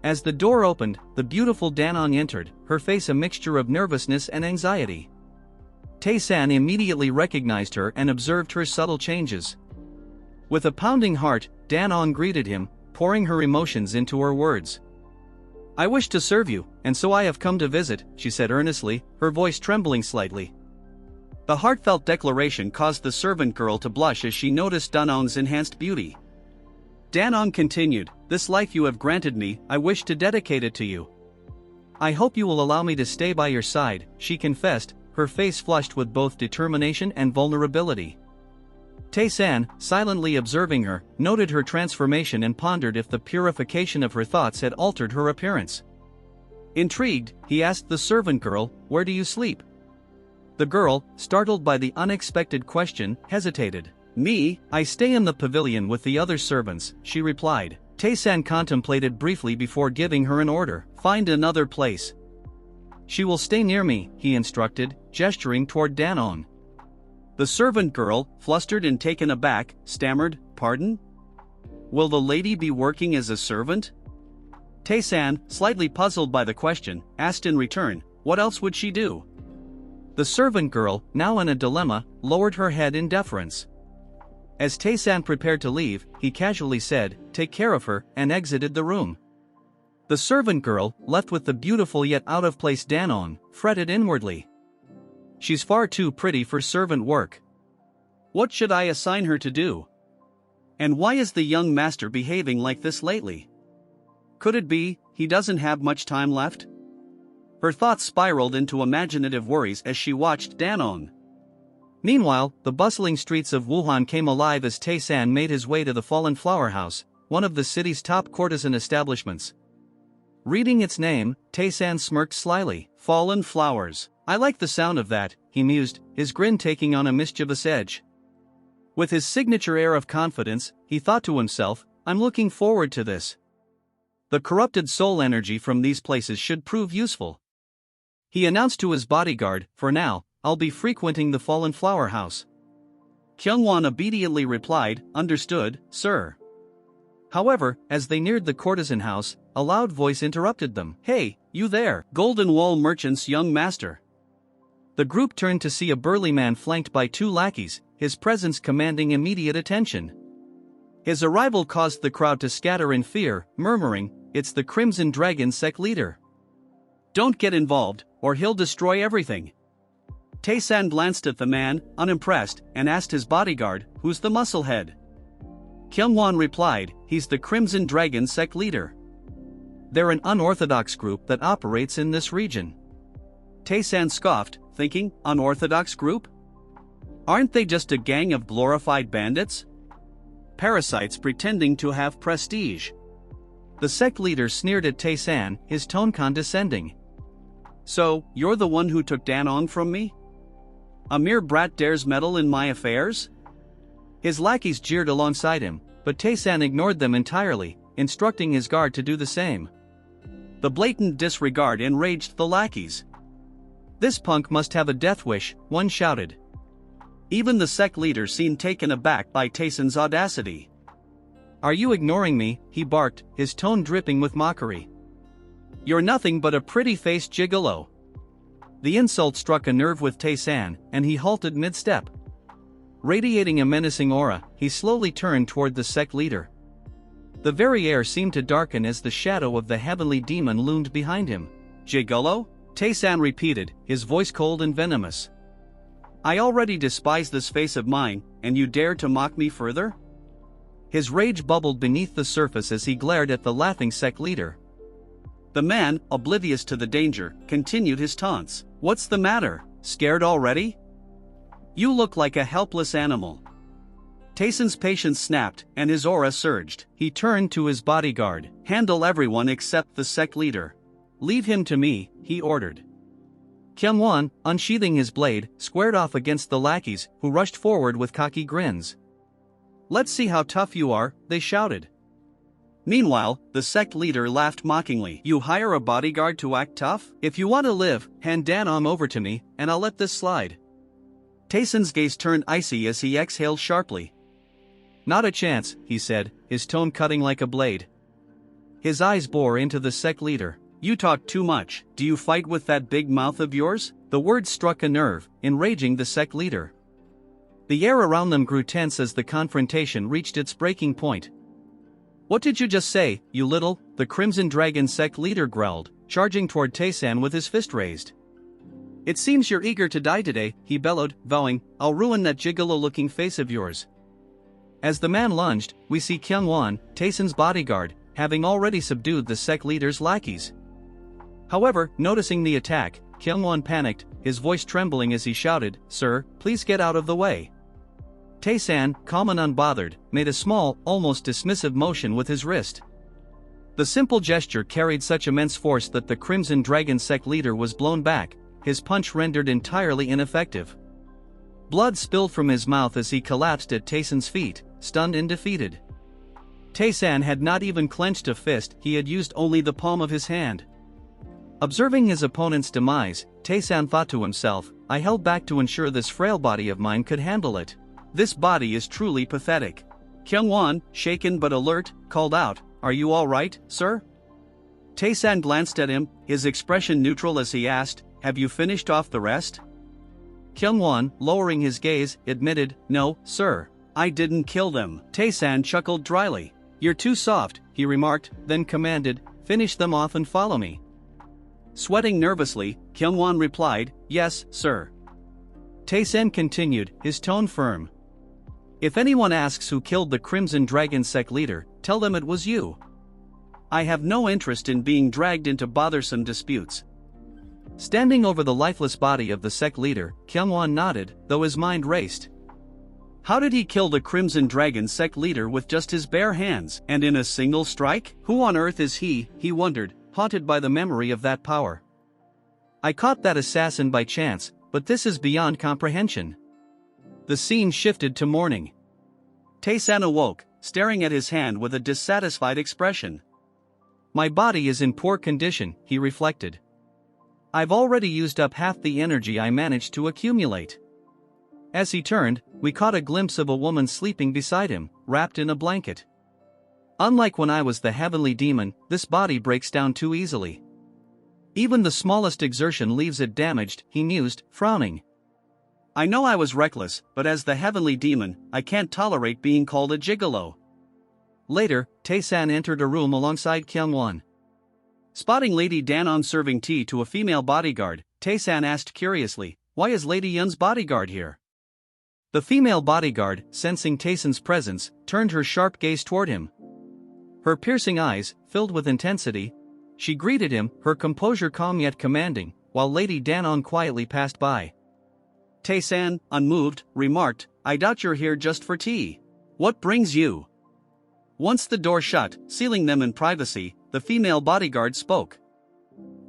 Speaker 1: As the door opened, the beautiful Danong entered, her face a mixture of nervousness and anxiety. Taesan immediately recognized her and observed her subtle changes. With a pounding heart, Danong greeted him, pouring her emotions into her words. "I wish to serve you, and so I have come to visit," she said earnestly, her voice trembling slightly. The heartfelt declaration caused the servant girl to blush as she noticed Danong's enhanced beauty. Danong continued, "This life you have granted me, I wish to dedicate it to you. I hope you will allow me to stay by your side," she confessed, her face flushed with both determination and vulnerability. Taesan, silently observing her, noted her transformation and pondered if the purification of her thoughts had altered her appearance. Intrigued, he asked the servant girl, "Where do you sleep?" The girl, startled by the unexpected question, hesitated. "Me, I stay in the pavilion with the other servants," she replied. Taesan contemplated briefly before giving her an order, "Find another place." "She will stay near me," he instructed, gesturing toward Danong. The servant girl, flustered and taken aback, stammered, "Pardon? Will the lady be working as a servant?" Taesan, slightly puzzled by the question, asked in return, "What else would she do?" The servant girl, now in a dilemma, lowered her head in deference. As Taesan prepared to leave, he casually said, "Take care of her," and exited the room. The servant girl, left with the beautiful yet out-of-place Danong, fretted inwardly. She's far too pretty for servant work. What should I assign her to do? And why is the young master behaving like this lately? Could it be, he doesn't have much time left? Her thoughts spiraled into imaginative worries as she watched Danong. Meanwhile, the bustling streets of Wuhan came alive as Taesan made his way to the Fallen Flower House, one of the city's top courtesan establishments. Reading its name, Taesan smirked slyly. "Fallen Flowers. I like the sound of that," he mused, his grin taking on a mischievous edge. With his signature air of confidence, he thought to himself, "I'm looking forward to this. The corrupted soul energy from these places should prove useful." He announced to his bodyguard, "For now, I'll be frequenting the Fallen Flower House." Kyungwon obediently replied, "Understood, sir." However, as they neared the courtesan house, a loud voice interrupted them. "Hey, you there, Golden Wall merchant's young master." The group turned to see a burly man flanked by two lackeys, his presence commanding immediate attention. His arrival caused the crowd to scatter in fear, murmuring, "It's the Crimson Dragon sect leader. Don't get involved, or he'll destroy everything." Taesan glanced at the man, unimpressed, and asked his bodyguard, "Who's the musclehead?" Kyungwon replied, "He's the Crimson Dragon sect leader. They're an unorthodox group that operates in this region." Taesan scoffed, thinking, "Unorthodox group? Aren't they just a gang of glorified bandits? Parasites pretending to have prestige." The sect leader sneered at Taesan, his tone condescending. "So, you're the one who took Danong from me? A mere brat dares meddle in my affairs?" His lackeys jeered alongside him, but Taesan ignored them entirely, instructing his guard to do the same. The blatant disregard enraged the lackeys. "This punk must have a death wish," one shouted. Even the sect leader seemed taken aback by Taesan's audacity. "Are you ignoring me?" he barked, his tone dripping with mockery. "You're nothing but a pretty-faced gigolo." The insult struck a nerve with Taesan, and he halted mid-step. Radiating a menacing aura, he slowly turned toward the sect leader. The very air seemed to darken as the shadow of the heavenly demon loomed behind him. "Gigolo?" Taesan repeated, his voice cold and venomous. "I already despise this face of mine, and you dare to mock me further?" His rage bubbled beneath the surface as he glared at the laughing sect leader. The man, oblivious to the danger, continued his taunts. "What's the matter? Scared already? You look like a helpless animal." Taesan's patience snapped, and his aura surged. He turned to his bodyguard. "Handle everyone except the sect leader. Leave him to me," he ordered. Kyungwon, unsheathing his blade, squared off against the lackeys, who rushed forward with cocky grins. "Let's see how tough you are," they shouted. Meanwhile, the sect leader laughed mockingly. "You hire a bodyguard to act tough? If you want to live, hand Danom over to me, and I'll let this slide." Taesan's gaze turned icy as he exhaled sharply. "Not a chance," he said, his tone cutting like a blade. His eyes bore into the sect leader. "You talk too much. Do you fight with that big mouth of yours?" The words struck a nerve, enraging the sect leader. The air around them grew tense as the confrontation reached its breaking point. "What did you just say, you little?" the Crimson Dragon sect leader growled, charging toward Taesan with his fist raised. "It seems you're eager to die today," he bellowed, vowing, "I'll ruin that gigolo-looking face of yours." As the man lunged, we see Kyungwon, Taesan's bodyguard, having already subdued the sect leader's lackeys. However, noticing the attack, Kyungwon panicked, his voice trembling as he shouted, "Sir, please get out of the way." Taesan, calm and unbothered, made a small, almost dismissive motion with his wrist. The simple gesture carried such immense force that the Crimson Dragon sect leader was blown back, his punch rendered entirely ineffective. Blood spilled from his mouth as he collapsed at Taesan's feet, stunned and defeated. Taesan had not even clenched a fist, he had used only the palm of his hand. Observing his opponent's demise, Taesan thought to himself, "I held back to ensure this frail body of mine could handle it. This body is truly pathetic." Kyungwon, shaken but alert, called out, "Are you all right, sir?" Taesan glanced at him, his expression neutral as he asked, "Have you finished off the rest?" Kyungwon, lowering his gaze, admitted, "No, sir. I didn't kill them." Taesan chuckled dryly. "You're too soft," he remarked, then commanded, "Finish them off and follow me." Sweating nervously, Kyungwon replied, "Yes, sir." Taesan continued, his tone firm. "If anyone asks who killed the Crimson Dragon sect leader, tell them it was you. I have no interest in being dragged into bothersome disputes." Standing over the lifeless body of the sect leader, Kyungwon nodded, though his mind raced. How did he kill the Crimson Dragon sect leader with just his bare hands, and in a single strike? Who on earth is he wondered, haunted by the memory of that power. "I caught that assassin by chance, but this is beyond comprehension." The scene shifted to morning. Taesan awoke, staring at his hand with a dissatisfied expression. "My body is in poor condition," he reflected. "I've already used up half the energy I managed to accumulate." As he turned, we caught a glimpse of a woman sleeping beside him, wrapped in a blanket. Unlike when I was the heavenly demon, this body breaks down too easily. Even the smallest exertion leaves it damaged, he mused, frowning. I know I was reckless, but as the heavenly demon, I can't tolerate being called a gigolo. Later, Taesan entered a room alongside Kyungwon. Spotting Lady Danon serving tea to a female bodyguard, Taesan asked curiously, "Why is Lady Yun's bodyguard here?" The female bodyguard, sensing Taesan's presence, turned her sharp gaze toward him. Her piercing eyes, filled with intensity, she greeted him, her composure calm yet commanding, while Lady Danon quietly passed by. Taesan, unmoved, remarked, "I doubt you're here just for tea. What brings you?" Once the door shut, sealing them in privacy, the female bodyguard spoke.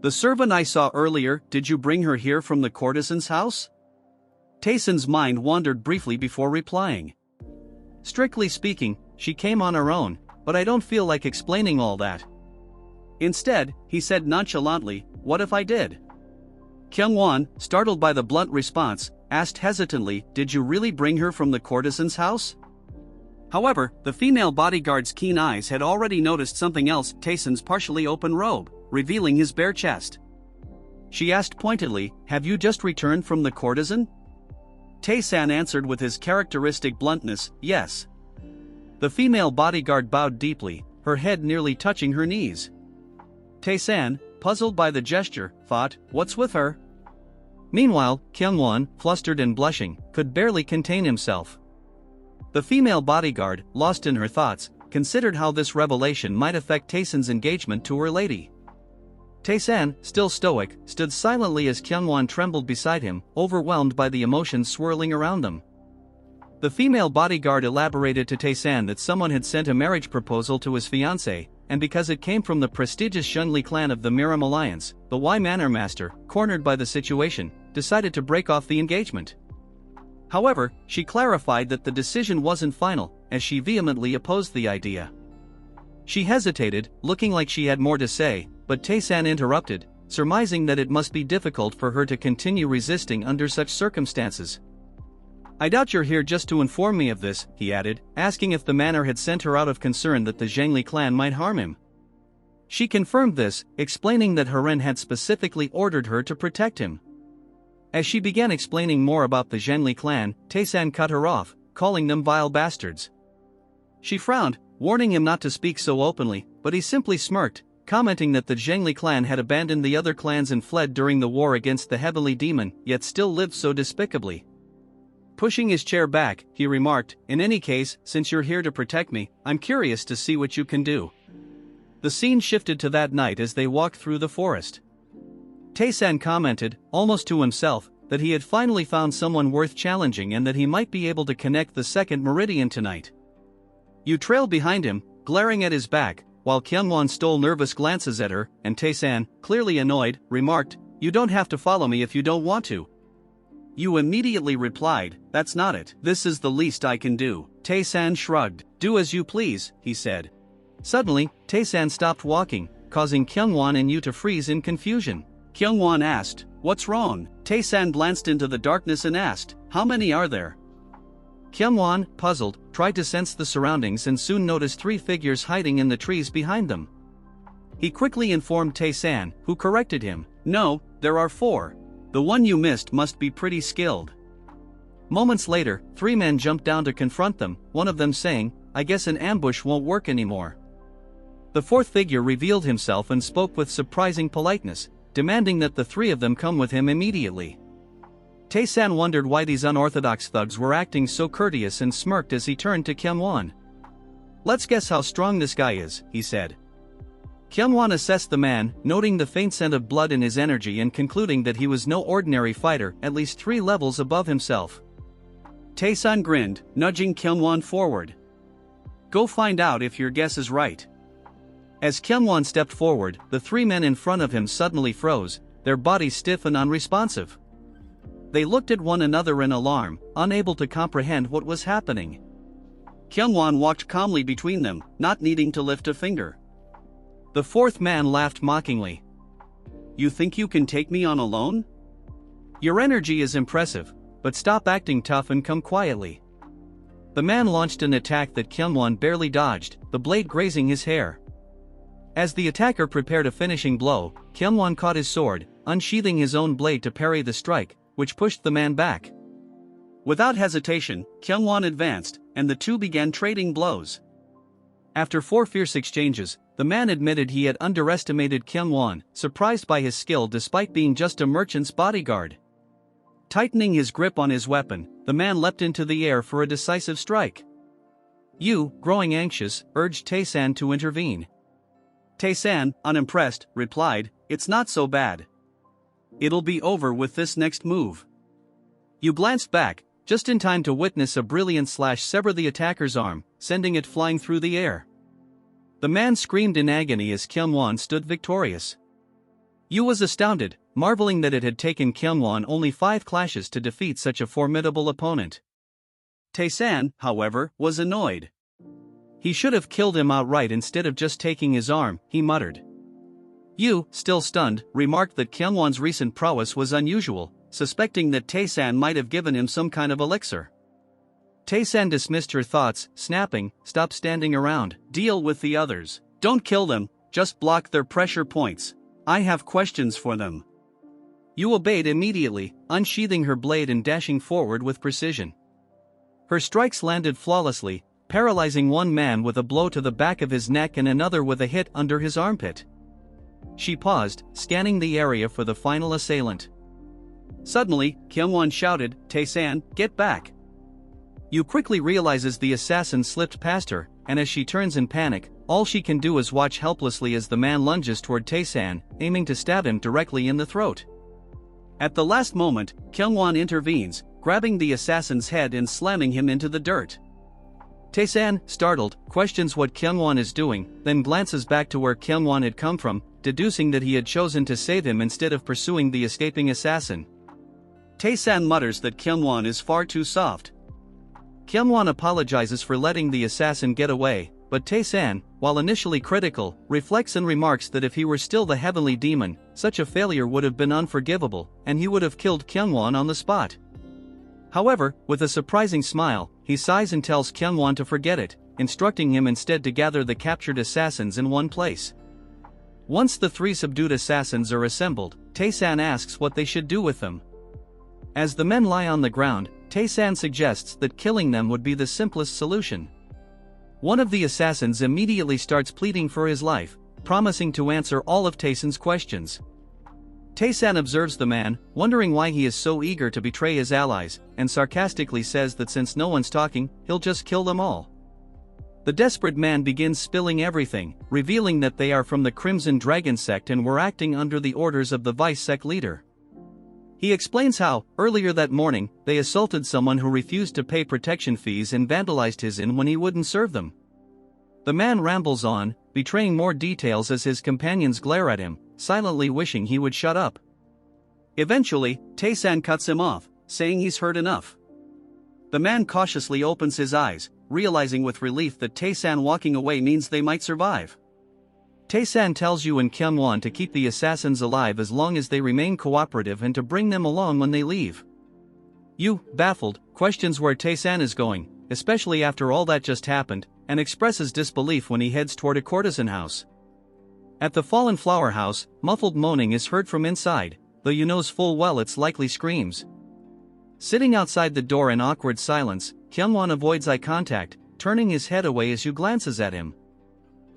Speaker 1: "The servant I saw earlier, did you bring her here from the courtesan's house?" Taesan's mind wandered briefly before replying. Strictly speaking, she came on her own, but I don't feel like explaining all that. Instead, he said nonchalantly, what if I did? Kyungwon, startled by the blunt response, asked hesitantly, did you really bring her from the courtesan's house? However, the female bodyguard's keen eyes had already noticed something else, Taesan's partially open robe, revealing his bare chest. She asked pointedly, have you just returned from the courtesan? Taesan answered with his characteristic bluntness, yes. The female bodyguard bowed deeply, her head nearly touching her knees. Taesan, puzzled by the gesture, thought, what's with her? Meanwhile, Kyungwon, flustered and blushing, could barely contain himself. The female bodyguard, lost in her thoughts, considered how this revelation might affect Taesan's engagement to her lady. Taesan, still stoic, stood silently as Kyungwon trembled beside him, overwhelmed by the emotions swirling around them. The female bodyguard elaborated to Taesan that someone had sent a marriage proposal to his fiancée, and because it came from the prestigious Shunli clan of the Miram Alliance, the Y Manor Master, cornered by the situation, decided to break off the engagement. However, she clarified that the decision wasn't final, as she vehemently opposed the idea. She hesitated, looking like she had more to say, but Taesan interrupted, surmising that it must be difficult for her to continue resisting under such circumstances. I doubt you're here just to inform me of this, he added, asking if the manor had sent her out of concern that the Zhengli clan might harm him. She confirmed this, explaining that Haren had specifically ordered her to protect him. As she began explaining more about the Zhengli clan, Taesan cut her off, calling them vile bastards. She frowned, warning him not to speak so openly, but he simply smirked, commenting that the Zhengli clan had abandoned the other clans and fled during the war against the Heavenly Demon, yet still lived so despicably. Pushing his chair back, he remarked, in any case, since you're here to protect me, I'm curious to see what you can do. The scene shifted to that night as they walked through the forest. Taesan commented, almost to himself, that he had finally found someone worth challenging and that he might be able to connect the second meridian tonight. You trailed behind him, glaring at his back, while Kyungwon stole nervous glances at her, and Taesan, clearly annoyed, remarked, you don't have to follow me if you don't want to. You immediately replied, that's not it. This is the least I can do. Taesan shrugged. Do as you please, he said. Suddenly, Taesan stopped walking, causing Kyungwon and you to freeze in confusion. Kyungwon asked, what's wrong? Taesan glanced into the darkness and asked, how many are there? Kyungwon, puzzled, tried to sense the surroundings and soon noticed 3 figures hiding in the trees behind them. He quickly informed Taesan, who corrected him, no, there are 4. The one you missed must be pretty skilled. Moments later, 3 men jumped down to confront them, one of them saying, I guess an ambush won't work anymore. The 4th figure revealed himself and spoke with surprising politeness, demanding that the 3 of them come with him immediately. Taesan wondered why these unorthodox thugs were acting so courteous and smirked as he turned to Kyungwon. Let's guess how strong this guy is, he said. Kyungwon assessed the man, noting the faint scent of blood in his energy and concluding that he was no ordinary fighter, at least 3 levels above himself. Taesan grinned, nudging Kyungwon forward. Go find out if your guess is right. As Kyungwon stepped forward, the 3 men in front of him suddenly froze, their bodies stiff and unresponsive. They looked at one another in alarm, unable to comprehend what was happening. Kyungwon walked calmly between them, not needing to lift a finger. The 4th man laughed mockingly. You think you can take me on alone? Your energy is impressive, but stop acting tough and come quietly. The man launched an attack that Kyungwon barely dodged, the blade grazing his hair. As the attacker prepared a finishing blow, Kyungwon caught his sword, unsheathing his own blade to parry the strike, which pushed the man back. Without hesitation, Kyungwon advanced, and the 2 began trading blows. After 4 fierce exchanges, the man admitted he had underestimated Kyungwon, surprised by his skill despite being just a merchant's bodyguard. Tightening his grip on his weapon, the man leapt into the air for a decisive strike. You, growing anxious, urged Taesan to intervene. Taesan, unimpressed, replied, it's not so bad. It'll be over with this next move. You glanced back, just in time to witness a brilliant slash sever the attacker's arm, sending it flying through the air. The man screamed in agony as Kyungwon stood victorious. Yu was astounded, marveling that it had taken Kyungwon only 5 clashes to defeat such a formidable opponent. Taesan, however, was annoyed. He should have killed him outright instead of just taking his arm, he muttered. Yu, still stunned, remarked that Kyungwon's recent prowess was unusual, suspecting that Taesan might have given him some kind of elixir. Taesan dismissed her thoughts, snapping, "Stop standing around, deal with the others. Don't kill them, just block their pressure points. I have questions for them." Yu obeyed immediately, unsheathing her blade and dashing forward with precision. Her strikes landed flawlessly, paralyzing one man with a blow to the back of his neck and another with a hit under his armpit. She paused, scanning the area for the final assailant. Suddenly, Kyungwon shouted, "Taesan, get back!" Yu quickly realizes the assassin slipped past her, and as she turns in panic, all she can do is watch helplessly as the man lunges toward Taesan, aiming to stab him directly in the throat. At the last moment, Kyungwon intervenes, grabbing the assassin's head and slamming him into the dirt. Taesan, startled, questions what Kyungwon is doing, then glances back to where Kyungwon had come from, deducing that he had chosen to save him instead of pursuing the escaping assassin. Taesan mutters that Kyungwon is far too soft. Kyungwon apologizes for letting the assassin get away, but Taesan, while initially critical, reflects and remarks that if he were still the heavenly demon, such a failure would have been unforgivable, and he would have killed Kyungwon on the spot. However, with a surprising smile, he sighs and tells Kyungwon to forget it, instructing him instead to gather the captured assassins in one place. Once the three subdued assassins are assembled, Taesan asks what they should do with them. As the men lie on the ground, Taesan suggests that killing them would be the simplest solution. One of the assassins immediately starts pleading for his life, promising to answer all of Taesan's questions. Taesan observes the man, wondering why he is so eager to betray his allies, and sarcastically says that since no one's talking, he'll just kill them all. The desperate man begins spilling everything, revealing that they are from the Crimson Dragon sect and were acting under the orders of the vice sect leader. He explains how, earlier that morning, they assaulted someone who refused to pay protection fees and vandalized his inn when he wouldn't serve them. The man rambles on, betraying more details as his companions glare at him, silently wishing he would shut up. Eventually, Taesan cuts him off, saying he's heard enough. The man cautiously opens his eyes, realizing with relief that Taesan walking away means they might survive. Taesan tells Yu and Kyungwon to keep the assassins alive as long as they remain cooperative and to bring them along when they leave. Yu, baffled, questions where Taesan is going, especially after all that just happened, and expresses disbelief when he heads toward a courtesan house. At the Fallen Flower House, muffled moaning is heard from inside, though Yu knows full well it's likely screams. Sitting outside the door in awkward silence, Kyungwon avoids eye contact, turning his head away as Yu glances at him.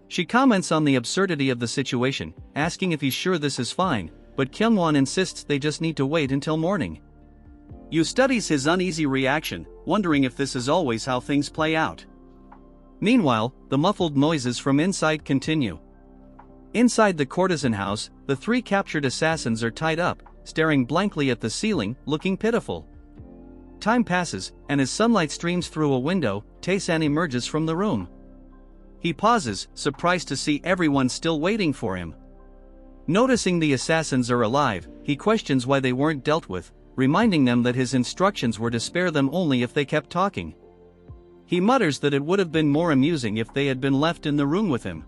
Speaker 1: She comments on the absurdity of the situation, asking if he's sure this is fine, but Kyungwon insists they just need to wait until morning. Yu studies his uneasy reaction, wondering if this is always how things play out. Meanwhile, the muffled noises from inside continue. Inside the courtesan house, the three captured assassins are tied up, staring blankly at the ceiling, looking pitiful. Time passes, and as sunlight streams through a window, Taesan emerges from the room. He pauses, surprised to see everyone still waiting for him. Noticing the assassins are alive, he questions why they weren't dealt with, reminding them that his instructions were to spare them only if they kept talking. He mutters that it would have been more amusing if they had been left in the room with him.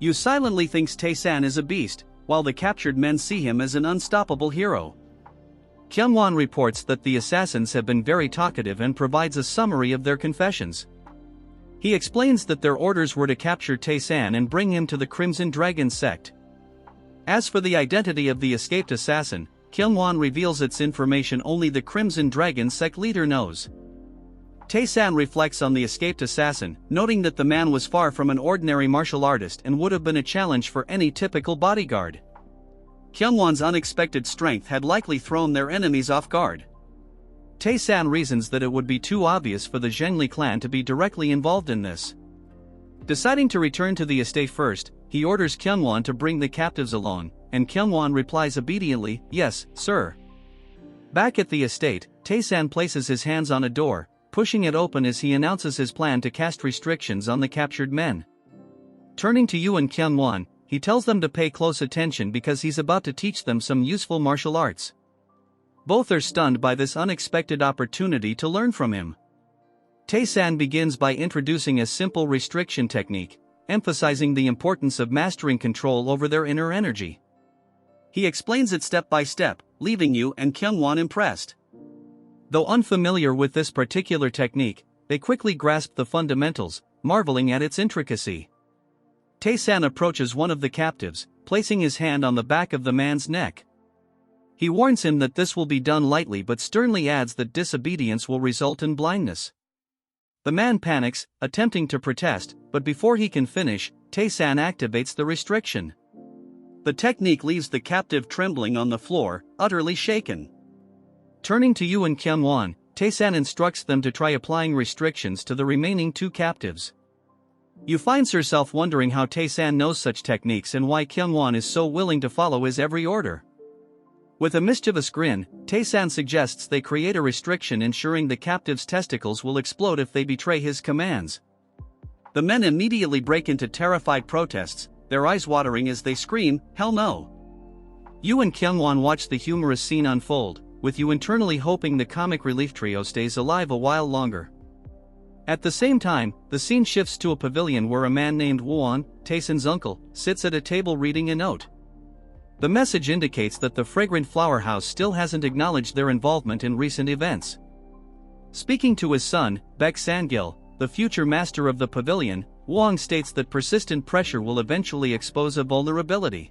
Speaker 1: Yu silently thinks Taesan is a beast, while the captured men see him as an unstoppable hero. Kyungwon reports that the assassins have been very talkative and provides a summary of their confessions. He explains that their orders were to capture Taesan and bring him to the Crimson Dragon sect. As for the identity of the escaped assassin, Kyungwon reveals its information only the Crimson Dragon sect leader knows. Taesan reflects on the escaped assassin, noting that the man was far from an ordinary martial artist and would have been a challenge for any typical bodyguard. Kyungwon's unexpected strength had likely thrown their enemies off guard. Taesan reasons that it would be too obvious for the Zhengli clan to be directly involved in this. Deciding to return to the estate first, he orders Kyungwon to bring the captives along, and Kyungwon replies obediently, "Yes, sir." Back at the estate, Taesan places his hands on a door, pushing it open as he announces his plan to cast restrictions on the captured men. Turning to Yu and Kyungwon, he tells them to pay close attention because he's about to teach them some useful martial arts. Both are stunned by this unexpected opportunity to learn from him. Taesan begins by introducing a simple restriction technique, emphasizing the importance of mastering control over their inner energy. He explains it step by step, leaving you and Kyungwon impressed. Though unfamiliar with this particular technique, they quickly grasp the fundamentals, marveling at its intricacy. Taesan approaches one of the captives, placing his hand on the back of the man's neck. He warns him that this will be done lightly but sternly adds that disobedience will result in blindness. The man panics, attempting to protest, but before he can finish, Taesan activates the restriction. The technique leaves the captive trembling on the floor, utterly shaken. Turning to Yoo and Kyungwon, Taesan instructs them to try applying restrictions to the remaining two captives. Yoo finds herself wondering how Taesan knows such techniques and why Kyungwon is so willing to follow his every order. With a mischievous grin, Taesan suggests they create a restriction ensuring the captive's testicles will explode if they betray his commands. The men immediately break into terrified protests, their eyes watering as they scream, "Hell no!" Yoo and Kyungwon watch the humorous scene unfold, with Yoo internally hoping the comic relief trio stays alive a while longer. At the same time, the scene shifts to a pavilion where a man named Won, Taesan's uncle, sits at a table reading a note. The message indicates that the fragrant flower house still hasn't acknowledged their involvement in recent events. Speaking to his son, Baek Sangil, the future master of the pavilion, Wong states that persistent pressure will eventually expose a vulnerability.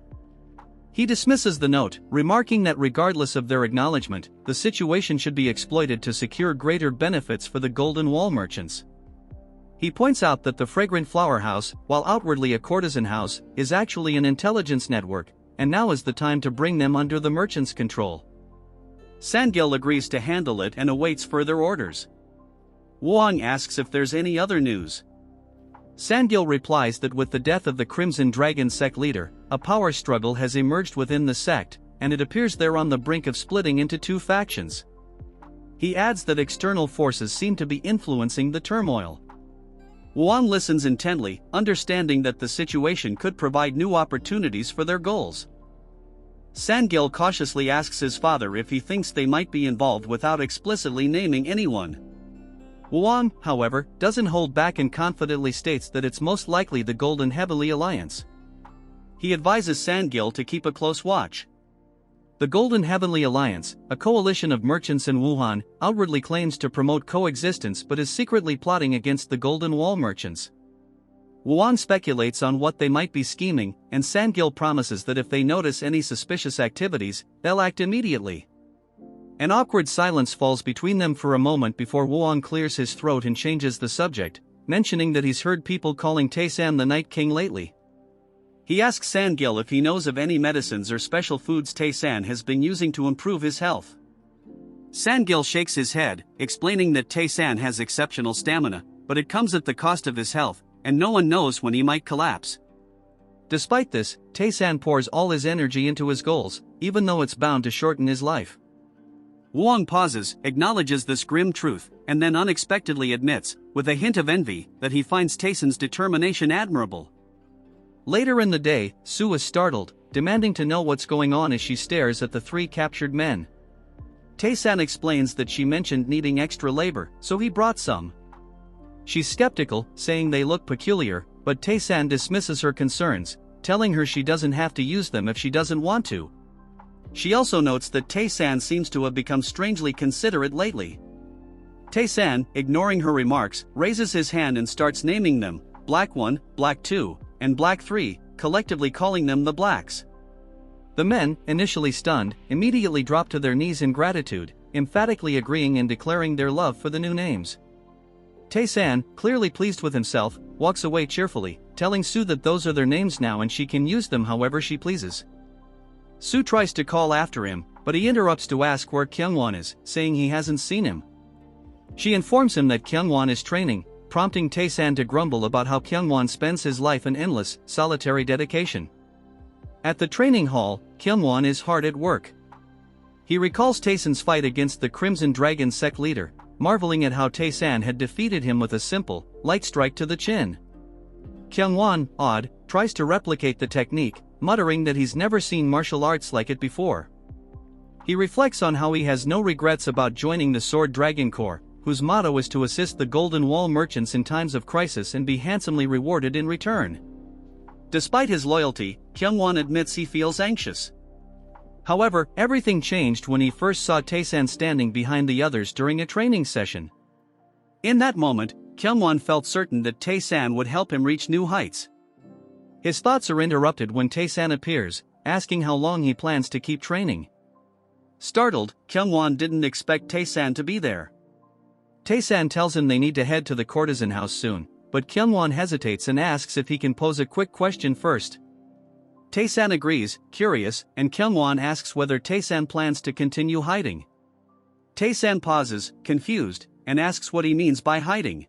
Speaker 1: He dismisses the note, remarking that regardless of their acknowledgement, the situation should be exploited to secure greater benefits for the Golden Wall merchants. He points out that the fragrant flower house, while outwardly a courtesan house, is actually an intelligence network, and now is the time to bring them under the merchants' control. Sangil agrees to handle it and awaits further orders. Wong asks if there's any other news. Sangil replies that with the death of the Crimson Dragon sect leader, a power struggle has emerged within the sect, and it appears they're on the brink of splitting into two factions. He adds that external forces seem to be influencing the turmoil. Wong listens intently, understanding that the situation could provide new opportunities for their goals. Sangil cautiously asks his father if he thinks they might be involved without explicitly naming anyone. Wong, however, doesn't hold back and confidently states that it's most likely the Golden Heavenly Alliance. He advises Sangil to keep a close watch. The Golden Heavenly Alliance, a coalition of merchants in Wuhan, outwardly claims to promote coexistence but is secretly plotting against the Golden Wall merchants. Wong speculates on what they might be scheming, and Sangil promises that if they notice any suspicious activities, they'll act immediately. An awkward silence falls between them for a moment before Wong clears his throat and changes the subject, mentioning that he's heard people calling Taesan the Night King lately. He asks Sangil if he knows of any medicines or special foods Taesan has been using to improve his health. Sangil shakes his head, explaining that Taesan has exceptional stamina, but it comes at the cost of his health, and no one knows when he might collapse. Despite this, Taesan pours all his energy into his goals, even though it's bound to shorten his life. Wong pauses, acknowledges this grim truth, and then unexpectedly admits, with a hint of envy, that he finds Taesan's determination admirable. Later in the day, Sue is startled, demanding to know what's going on as she stares at the three captured men. Taesan explains that she mentioned needing extra labor, so he brought some. She's skeptical, saying they look peculiar, but Taesan dismisses her concerns, telling her she doesn't have to use them if she doesn't want to. She also notes that Taesan seems to have become strangely considerate lately. Taesan, ignoring her remarks, raises his hand and starts naming them, Black 1, Black 2, and Black 3, collectively calling them the Blacks. The men, initially stunned, immediately drop to their knees in gratitude, emphatically agreeing and declaring their love for the new names. Taesan, clearly pleased with himself, walks away cheerfully, telling Sue that those are their names now and she can use them however she pleases. Sue tries to call after him, but he interrupts to ask where Kyungwon is, saying he hasn't seen him. She informs him that Kyungwon is training, prompting Taesan to grumble about how Kyungwon spends his life in endless, solitary dedication. At the training hall, Kyungwon is hard at work. He recalls Taesan's fight against the Crimson Dragon sect leader, marveling at how Taesan had defeated him with a simple, light strike to the chin. Kyungwon, awed, tries to replicate the technique, muttering that he's never seen martial arts like it before. He reflects on how he has no regrets about joining the Sword Dragon Corps, whose motto is to assist the Golden Wall merchants in times of crisis and be handsomely rewarded in return. Despite his loyalty, Kyungwon admits he feels anxious. However, everything changed when he first saw Taesan standing behind the others during a training session. In that moment, Kyungwon felt certain that Taesan would help him reach new heights. His thoughts are interrupted when Taesan appears, asking how long he plans to keep training. Startled, Kyungwon didn't expect Taesan to be there. Taesan tells him they need to head to the courtesan house soon, but Kyungwon hesitates and asks if he can pose a quick question first. Taesan agrees, curious, and Kyungwon asks whether Taesan plans to continue hiding. Taesan pauses, confused, and asks what he means by hiding.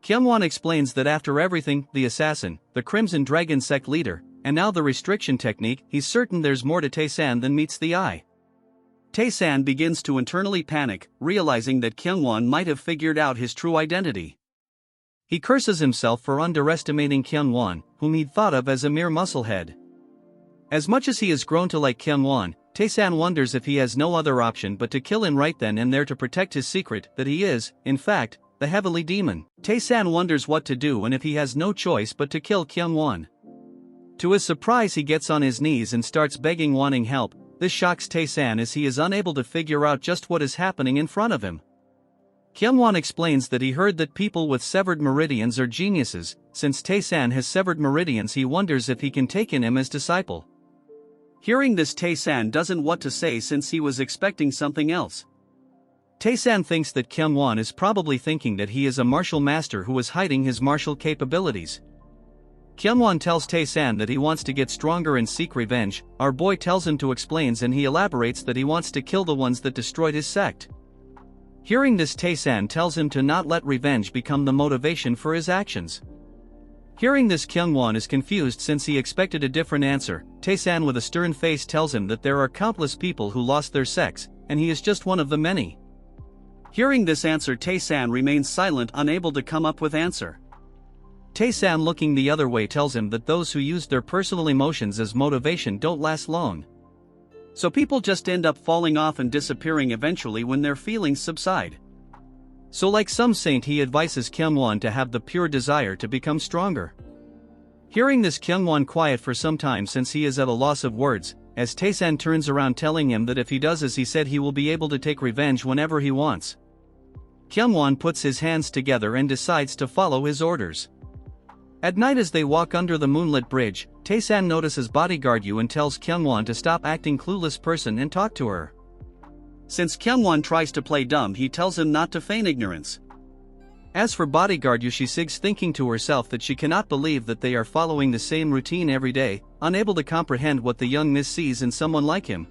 Speaker 1: Kyungwon explains that after everything, the assassin, the Crimson Dragon sect leader, and now the restriction technique, he's certain there's more to Taesan than meets the eye. Taesan begins to internally panic, realizing that Kyungwon might have figured out his true identity. He curses himself for underestimating Kyungwon, whom he'd thought of as a mere musclehead. As much as he has grown to like Kyungwon, Taesan wonders if he has no other option but to kill him right then and there to protect his secret that he is, in fact, the Heavenly Demon. Taesan wonders what to do and if he has no choice but to kill Kyungwon. To his surprise, he gets on his knees and starts begging, wanting help. This shocks Taesan as he is unable to figure out just what is happening in front of him. Kyungwon explains that he heard that people with severed meridians are geniuses. Since Taesan has severed meridians, he wonders if he can take in him as disciple. Hearing this, Taesan doesn't know what to say since he was expecting something else. Taesan thinks that Kyungwon is probably thinking that he is a martial master who is hiding his martial capabilities. Kyungwon tells Taesan that he wants to get stronger and seek revenge. Our boy tells him to explain, and he elaborates that he wants to kill the ones that destroyed his sect. Hearing this, Taesan tells him to not let revenge become the motivation for his actions. Hearing this, Kyungwon is confused since he expected a different answer. Taesan with a stern face tells him that there are countless people who lost their sects, and he is just one of the many. Hearing this answer, Taesan remains silent, unable to come up with answer. Taesan, looking the other way, tells him that those who use their personal emotions as motivation don't last long. So people just end up falling off and disappearing eventually when their feelings subside. So like some saint, he advises Kyungwon to have the pure desire to become stronger. Hearing this, Kyungwon quiet for some time since he is at a loss of words, as Taesan turns around telling him that if he does as he said, he will be able to take revenge whenever he wants. Kyungwon puts his hands together and decides to follow his orders. At night, as they walk under the moonlit bridge, Taesan notices bodyguard Yu and tells Kyungwon to stop acting clueless person and talk to her. Since Kyungwon tries to play dumb, he tells him not to feign ignorance. As for bodyguard Yu, she sighs, thinking to herself that she cannot believe that they are following the same routine every day, unable to comprehend what the young miss sees in someone like him.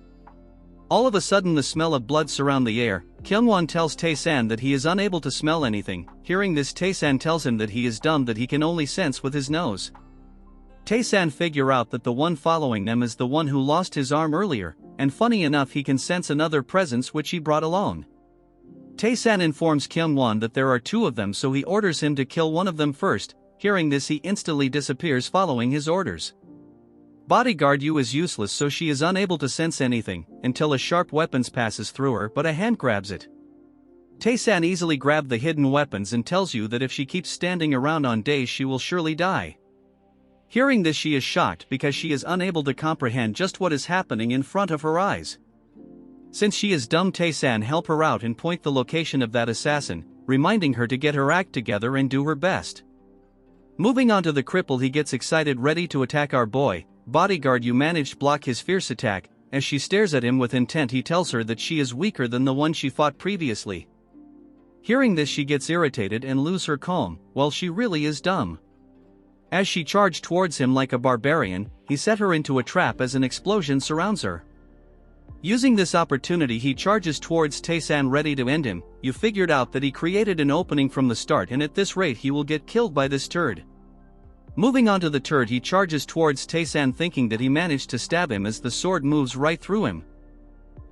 Speaker 1: All of a sudden, the smell of blood surrounds the air. Kyungwon tells Taesan that he is unable to smell anything. Hearing this, Taesan tells him that he is dumb, that he can only sense with his nose. Taesan figure out that the one following them is the one who lost his arm earlier, and funny enough, he can sense another presence which he brought along. Taesan informs Kyungwon that there are two of them, so he orders him to kill one of them first. Hearing this, he instantly disappears following his orders. Bodyguard Yu is useless, so she is unable to sense anything, until a sharp weapon passes through her, but a hand grabs it. Taesan easily grabs the hidden weapons and tells Yu that if she keeps standing around on days, she will surely die. Hearing this, she is shocked because she is unable to comprehend just what is happening in front of her eyes. Since she is dumb, Taesan help her out and point the location of that assassin, reminding her to get her act together and do her best. Moving on to the cripple, he gets excited, ready to attack our boy. Bodyguard Yu managed to block his fierce attack. As she stares at him with intent, he tells her that she is weaker than the one she fought previously. Hearing this, she gets irritated and loses her calm, while she really is dumb. As she charged towards him like a barbarian, he set her into a trap as an explosion surrounds her. Using this opportunity, he charges towards Taesan, ready to end him. You figured out that he created an opening from the start, and at this rate he will get killed by this turd. Moving on to the turd, he charges towards Taesan, thinking that he managed to stab him as the sword moves right through him.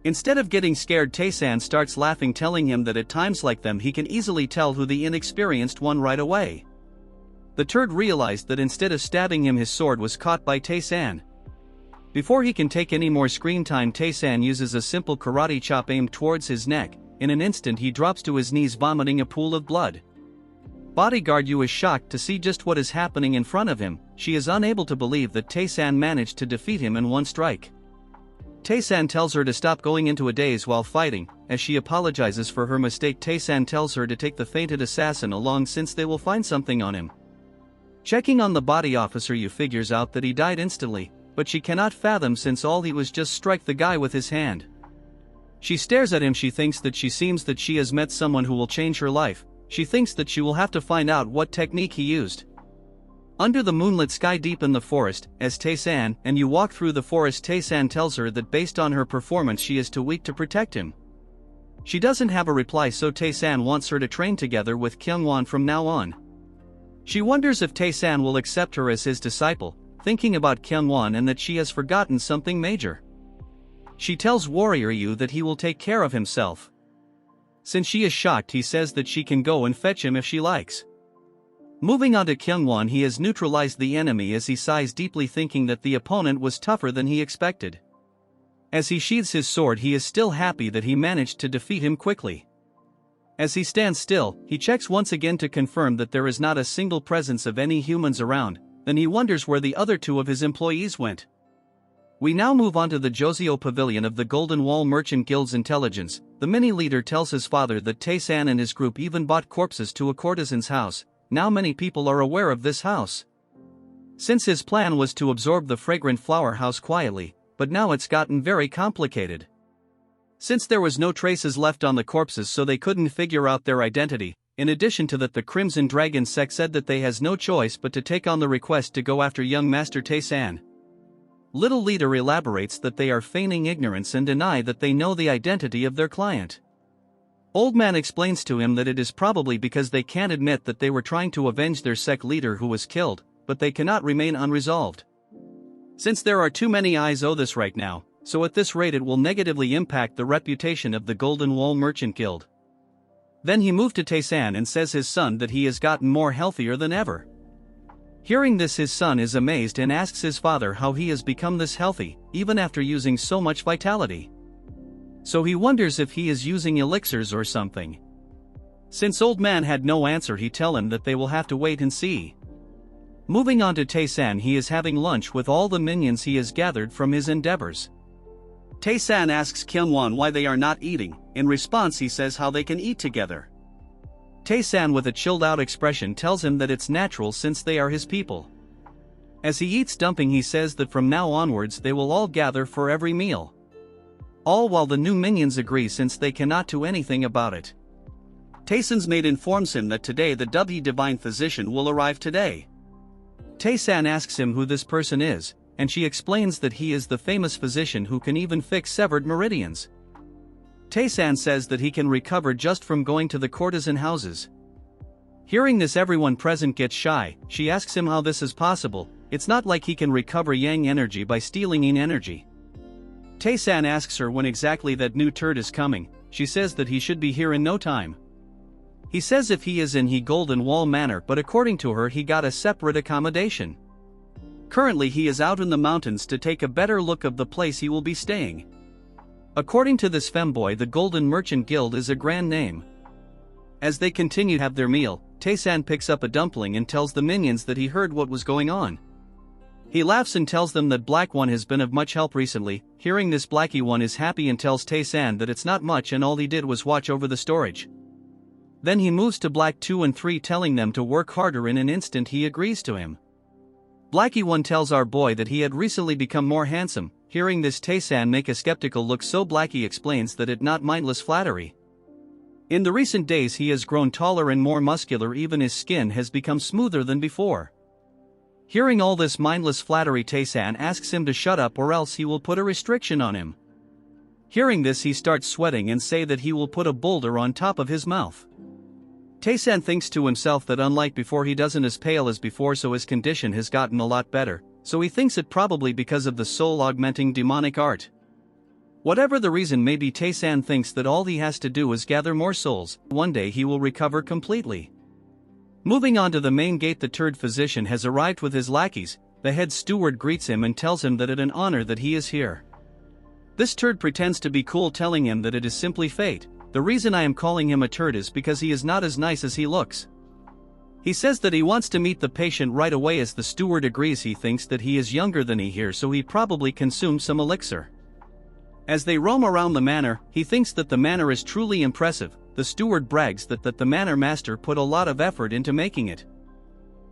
Speaker 1: Instead of getting scared, Taesan starts laughing, telling him that at times like them he can easily tell who the inexperienced one right away. The turd realized that instead of stabbing him, his sword was caught by Taesan. Before he can take any more screen time, Taesan uses a simple karate chop aimed towards his neck. in an instant he drops to his knees vomiting a pool of blood. Bodyguard Yu is shocked to see just what is happening in front of him. She is unable to believe that Taesan managed to defeat him in one strike. Taesan tells her to stop going into a daze while fighting. As she apologizes for her mistake, Taesan tells her to take the fainted assassin along since they will find something on him. Checking on the body, Officer Yu figures out that he died instantly, but she cannot fathom since all he was just strike the guy with his hand. She stares at him. She thinks that she has met someone who will change her life. She thinks that she will have to find out what technique he used. Under the moonlit sky deep in the forest, as Taesan and Yu walk through the forest, Taesan tells her that based on her performance she is too weak to protect him. She doesn't have a reply, so Taesan wants her to train together with Kyungwon from now on. She wonders if Taesan will accept her as his disciple, thinking about Kyungwon and that she has forgotten something major. She tells Warrior Yu that he will take care of himself. Since she is shocked, he says that she can go and fetch him if she likes. Moving on to Kyungwon, he has neutralized the enemy as he sighs deeply, thinking that the opponent was tougher than he expected. As he sheathes his sword, he is still happy that he managed to defeat him quickly. As he stands still, he checks once again to confirm that there is not a single presence of any humans around. Then he wonders where the other two of his employees went. We now move on to the Joseo Pavilion of the Golden Wall Merchant Guild's intelligence. The mini-leader tells his father that Taesan and his group even bought corpses to a courtesan's house. Now many people are aware of this house. Since his plan was to absorb the fragrant flower house quietly, but now it's gotten very complicated. Since there was no traces left on the corpses, so they couldn't figure out their identity. In addition to that, the Crimson Dragon sect said that they has no choice but to take on the request to go after young Master Taesan. Little Leader elaborates that they are feigning ignorance and deny that they know the identity of their client. Old Man explains to him that it is probably because they can't admit that they were trying to avenge their sect leader who was killed, but they cannot remain unresolved. Since there are too many eyes on this right now, so at this rate it will negatively impact the reputation of the Golden Wall Merchant Guild. Then he moved to Taesan and says his son that he has gotten more healthier than ever. Hearing this, his son is amazed and asks his father how he has become this healthy, even after using so much vitality. So he wonders if he is using elixirs or something. Since Old Man had no answer, he tells him that they will have to wait and see. Moving on to Taesan, he is having lunch with all the minions he has gathered from his endeavors. Taesan asks Kyungwon why they are not eating. In response, he says how they can eat together. Taesan, with a chilled out expression, tells him that it's natural since they are his people. As he eats dumping, he says that from now onwards they will all gather for every meal. All while the new minions agree since they cannot do anything about it. Taesan's maid informs him that today the Divine Physician will arrive today. Taesan asks him who this person is, and she explains that he is the famous physician who can even fix severed meridians. Taesan says that he can recover just from going to the courtesan houses. Hearing this, everyone present gets shy. She asks him how this is possible. It's not like he can recover yang energy by stealing yin energy. Taesan asks her when exactly that new turd is coming. She says that he should be here in no time. He says if he is in He Golden Wall Manor, but according to her he got a separate accommodation. Currently he is out in the mountains to take a better look of the place he will be staying. According to this femboy, the Golden Merchant Guild is a grand name. As they continue to have their meal, Taesan picks up a dumpling and tells the minions that he heard what was going on. He laughs and tells them that Black One has been of much help recently. Hearing this, Blacky One is happy and tells Taesan that it's not much and all he did was watch over the storage. Then he moves to Black 2 and 3, telling them to work harder. In an instant he agrees to him. Blacky One tells our boy that he had recently become more handsome. Hearing this, Taesan make a skeptical look, so Blacky explains that it not mindless flattery. In the recent days he has grown taller and more muscular, even his skin has become smoother than before. Hearing all this mindless flattery, Taesan asks him to shut up or else he will put a restriction on him. Hearing this, he starts sweating and say that he will put a boulder on top of his mouth. Taesan thinks to himself that unlike before he doesn't as pale as before, so his condition has gotten a lot better, so he thinks it probably because of the soul-augmenting demonic art. Whatever the reason may be, Taesan thinks that all he has to do is gather more souls. One day he will recover completely. Moving on to the main gate, the turd physician has arrived with his lackeys. The head steward greets him and tells him that it's an honor that he is here. This turd pretends to be cool, telling him that it is simply fate. The reason I am calling him a turd is because he is not as nice as he looks. He says that he wants to meet the patient right away as the steward agrees. He thinks that he is younger than he here, so he probably consumed some elixir. As they roam around the manor, he thinks that the manor is truly impressive. The steward brags that the manor master put a lot of effort into making it.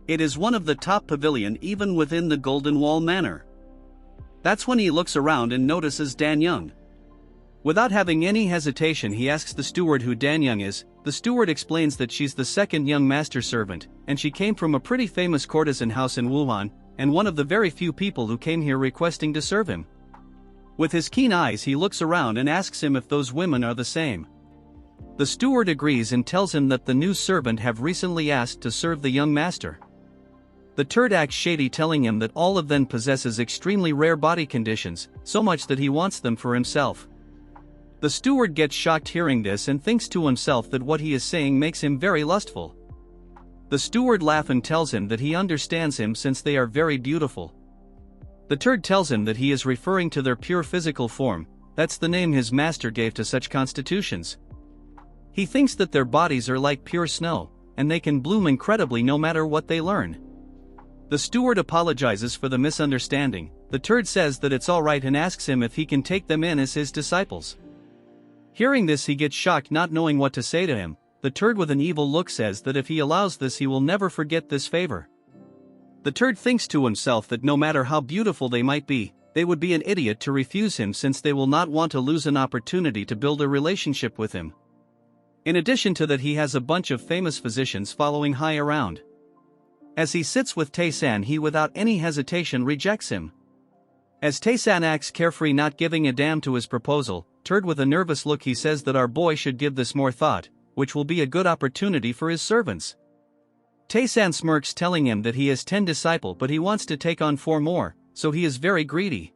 Speaker 1: It is one of the top pavilion even within the Golden Wall Manor. That's when he looks around and notices Dan Young. Without having any hesitation, he asks the steward who Dan Young is. The steward explains that she's the second young master servant, and she came from a pretty famous courtesan house in Wuhan, and one of the very few people who came here requesting to serve him. With his keen eyes, he looks around and asks him if those women are the same. The steward agrees and tells him that the new servant have recently asked to serve the young master. The turd acts shady, telling him that all of them possesses extremely rare body conditions, so much that he wants them for himself. The steward gets shocked hearing this and thinks to himself that what he is saying makes him very lustful. The steward laughs and tells him that he understands him since they are very beautiful. The turd tells him that he is referring to their pure physical form. That's the name his master gave to such constitutions. He thinks that their bodies are like pure snow, and they can bloom incredibly no matter what they learn. The steward apologizes for the misunderstanding. The turd says that it's alright and asks him if he can take them in as his disciples. Hearing this, he gets shocked, not knowing what to say to him. The turd with an evil look says that if he allows this, he will never forget this favor. The turd thinks to himself that no matter how beautiful they might be, they would be an idiot to refuse him, since they will not want to lose an opportunity to build a relationship with him. In addition to that, he has a bunch of famous physicians following high around. As he sits with Taesan, he without any hesitation rejects him. As Taesan acts carefree, not giving a damn to his proposal, turd with a nervous look, he says that our boy should give this more thought, which will be a good opportunity for his servants. Taesan smirks, telling him that he has 10 disciples but he wants to take on 4 more, so he is very greedy.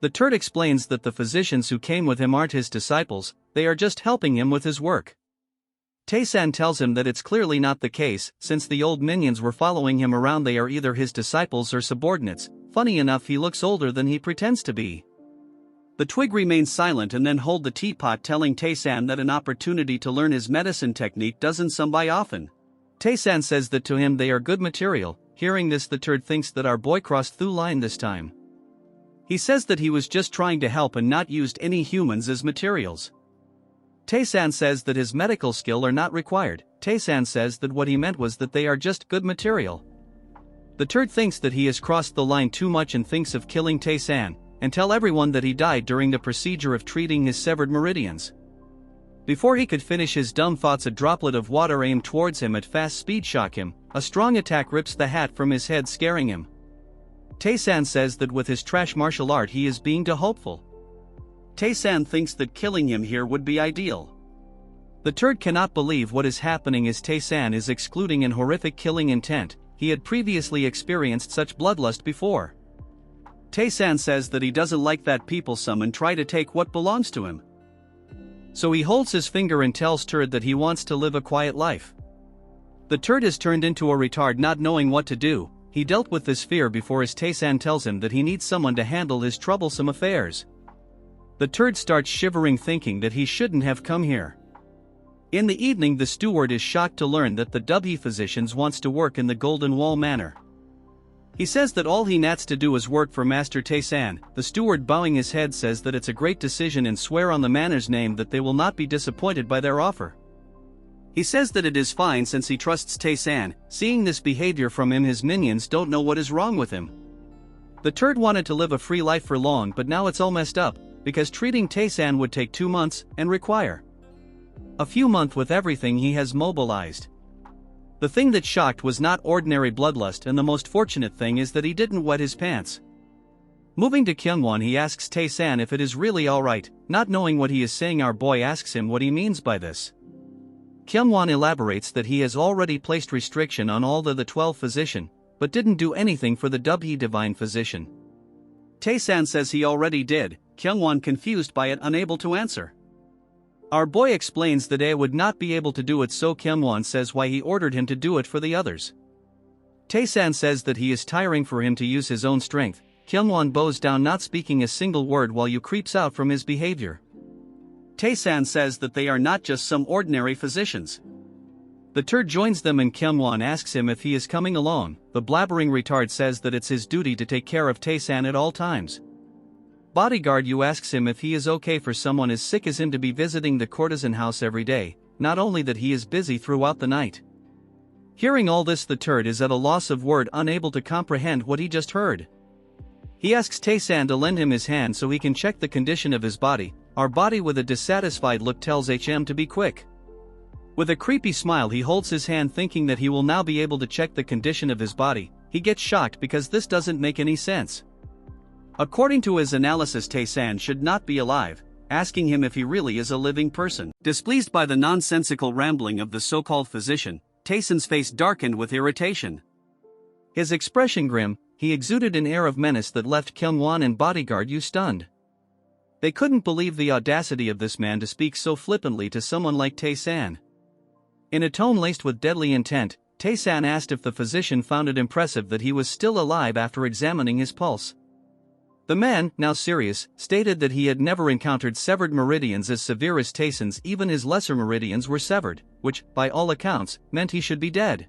Speaker 1: The turd explains that the physicians who came with him aren't his disciples, they are just helping him with his work. Taesan tells him that it's clearly not the case, since the old minions were following him around. They are either his disciples or subordinates. Funny enough, he looks older than he pretends to be. The twig remains silent and then hold the teapot, telling Taesan that an opportunity to learn his medicine technique doesn't come by often. Taesan says that to him they are good material. Hearing this, the turd thinks that our boy crossed through line this time. He says that he was just trying to help and not used any humans as materials. Taesan says that his medical skill are not required. Taesan says that what he meant was that they are just good material. The turd thinks that he has crossed the line too much and thinks of killing Taesan, and tell everyone that he died during the procedure of treating his severed meridians. Before he could finish his dumb thoughts, a droplet of water aimed towards him at fast speed shock him. A strong attack rips the hat from his head, scaring him. Taesan says that with his trash martial art he is being too hopeful. Taesan thinks that killing him here would be ideal. The turd cannot believe what is happening, as Taesan is excluding an horrific killing intent. He had previously experienced such bloodlust before. Taesan says that he doesn't like that people summon try to take what belongs to him. So he holds his finger and tells turd that he wants to live a quiet life. The turd has turned into a retard, not knowing what to do. He dealt with this fear before, as Taesan tells him that he needs someone to handle his troublesome affairs. The turd starts shivering, thinking that he shouldn't have come here. In the evening, the steward is shocked to learn that the W physicians wants to work in the Golden Wall Manor. He says that all he needs to do is work for Master Taesan. The steward, bowing his head, says that it's a great decision and swear on the manor's name that they will not be disappointed by their offer. He says that it is fine since he trusts Taesan. Seeing this behavior from him, his minions don't know what is wrong with him. The turd wanted to live a free life for long, but now it's all messed up, because treating Taesan would take 2 months and require a few months with everything he has mobilized. The thing that shocked was not ordinary bloodlust, and the most fortunate thing is that he didn't wet his pants. Moving to Kyungwon, he asks Taesan if it is really alright. Not knowing what he is saying, our boy asks him what he means by this. Kyungwon elaborates that he has already placed restriction on all the 12 physician, but didn't do anything for the W divine physician. Taesan says he already did. Kyungwon, confused by it, unable to answer. Our boy explains that A would not be able to do it, so Kyungwon says why he ordered him to do it for the others. Taesan says that he is tiring for him to use his own strength. Kyungwon bows down, not speaking a single word while you creeps out from his behavior. Taesan says that they are not just some ordinary physicians. The turd joins them and Kyungwon asks him if he is coming along. The blabbering retard says that it's his duty to take care of Taesan at all times. Bodyguard Yu asks him if he is okay for someone as sick as him to be visiting the courtesan house every day, not only that he is busy throughout the night. Hearing all this, the turd is at a loss of word, unable to comprehend what he just heard. He asks Taesan to lend him his hand so he can check the condition of his body. Our body with a dissatisfied look tells HM to be quick. With a creepy smile he holds his hand thinking that he will now be able to check the condition of his body. He gets shocked because this doesn't make any sense. According to his analysis, Taesan should not be alive, asking him if he really is a living person. Displeased by the nonsensical rambling of the so-called physician, Taesan's face darkened with irritation. His expression grim, he exuded an air of menace that left Kyungwon and bodyguard Yu stunned. They couldn't believe the audacity of this man to speak so flippantly to someone like Taesan. In a tone laced with deadly intent, Taesan asked if the physician found it impressive that he was still alive after examining his pulse. The man, now serious, stated that he had never encountered severed meridians as severe as Taesan's. Even his lesser meridians were severed, which, by all accounts, meant he should be dead.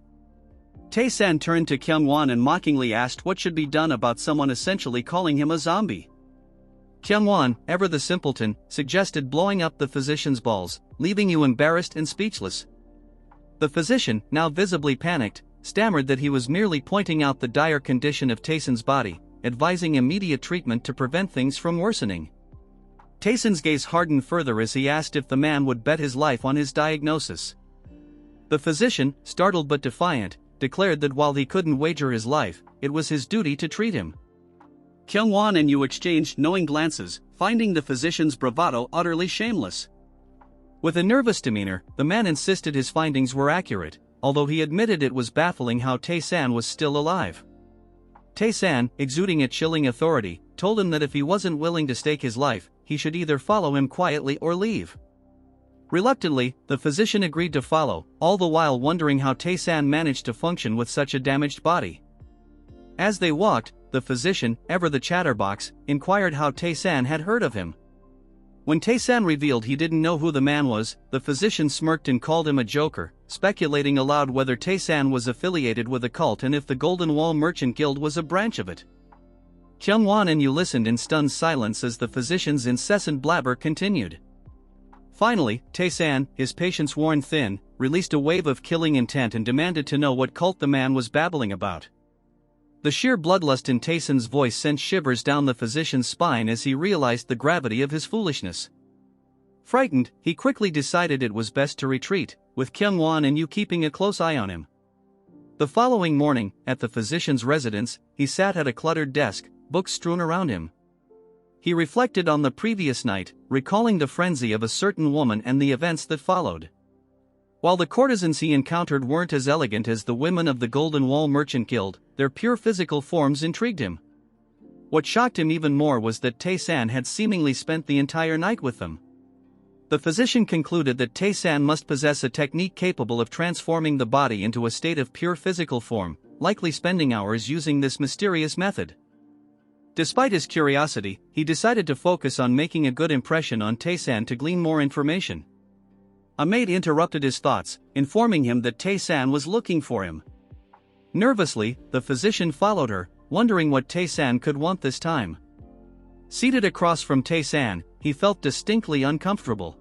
Speaker 1: Taesan turned to Kyungwon and mockingly asked what should be done about someone essentially calling him a zombie. Kyungwon, ever the simpleton, suggested blowing up the physician's balls, leaving you embarrassed and speechless. The physician, now visibly panicked, stammered that he was merely pointing out the dire condition of Taesan's body, advising immediate treatment to prevent things from worsening. Taesan's gaze hardened further as he asked if the man would bet his life on his diagnosis. The physician, startled but defiant, declared that while he couldn't wager his life, it was his duty to treat him. Kyungwon and Yu exchanged knowing glances, finding the physician's bravado utterly shameless. With a nervous demeanor, the man insisted his findings were accurate, although he admitted it was baffling how Taesan was still alive. Taesan, exuding a chilling authority, told him that if he wasn't willing to stake his life, he should either follow him quietly or leave. Reluctantly, the physician agreed to follow, all the while wondering how Taesan managed to function with such a damaged body. As they walked, the physician, ever the chatterbox, inquired how Taesan had heard of him. When Taesan revealed he didn't know who the man was, the physician smirked and called him a joker, speculating aloud whether Taesan was affiliated with a cult and if the Golden Wall Merchant Guild was a branch of it. Kyungwon and Yu listened in stunned silence as the physician's incessant blabber continued. Finally, Taesan, his patience worn thin, released a wave of killing intent and demanded to know what cult the man was babbling about. The sheer bloodlust in Taesan's voice sent shivers down the physician's spine as he realized the gravity of his foolishness. Frightened, he quickly decided it was best to retreat, with Kyungwon and Yu keeping a close eye on him. The following morning, at the physician's residence, he sat at a cluttered desk, books strewn around him. He reflected on the previous night, recalling the frenzy of a certain woman and the events that followed. While the courtesans he encountered weren't as elegant as the women of the Golden Wall Merchant Guild, their pure physical forms intrigued him. What shocked him even more was that Taesan had seemingly spent the entire night with them. The physician concluded that Taesan must possess a technique capable of transforming the body into a state of pure physical form, likely spending hours using this mysterious method. Despite his curiosity, he decided to focus on making a good impression on Taesan to glean more information. A maid interrupted his thoughts, informing him that Taesan was looking for him. Nervously, the physician followed her, wondering what Taesan could want this time. Seated across from Taesan, he felt distinctly uncomfortable.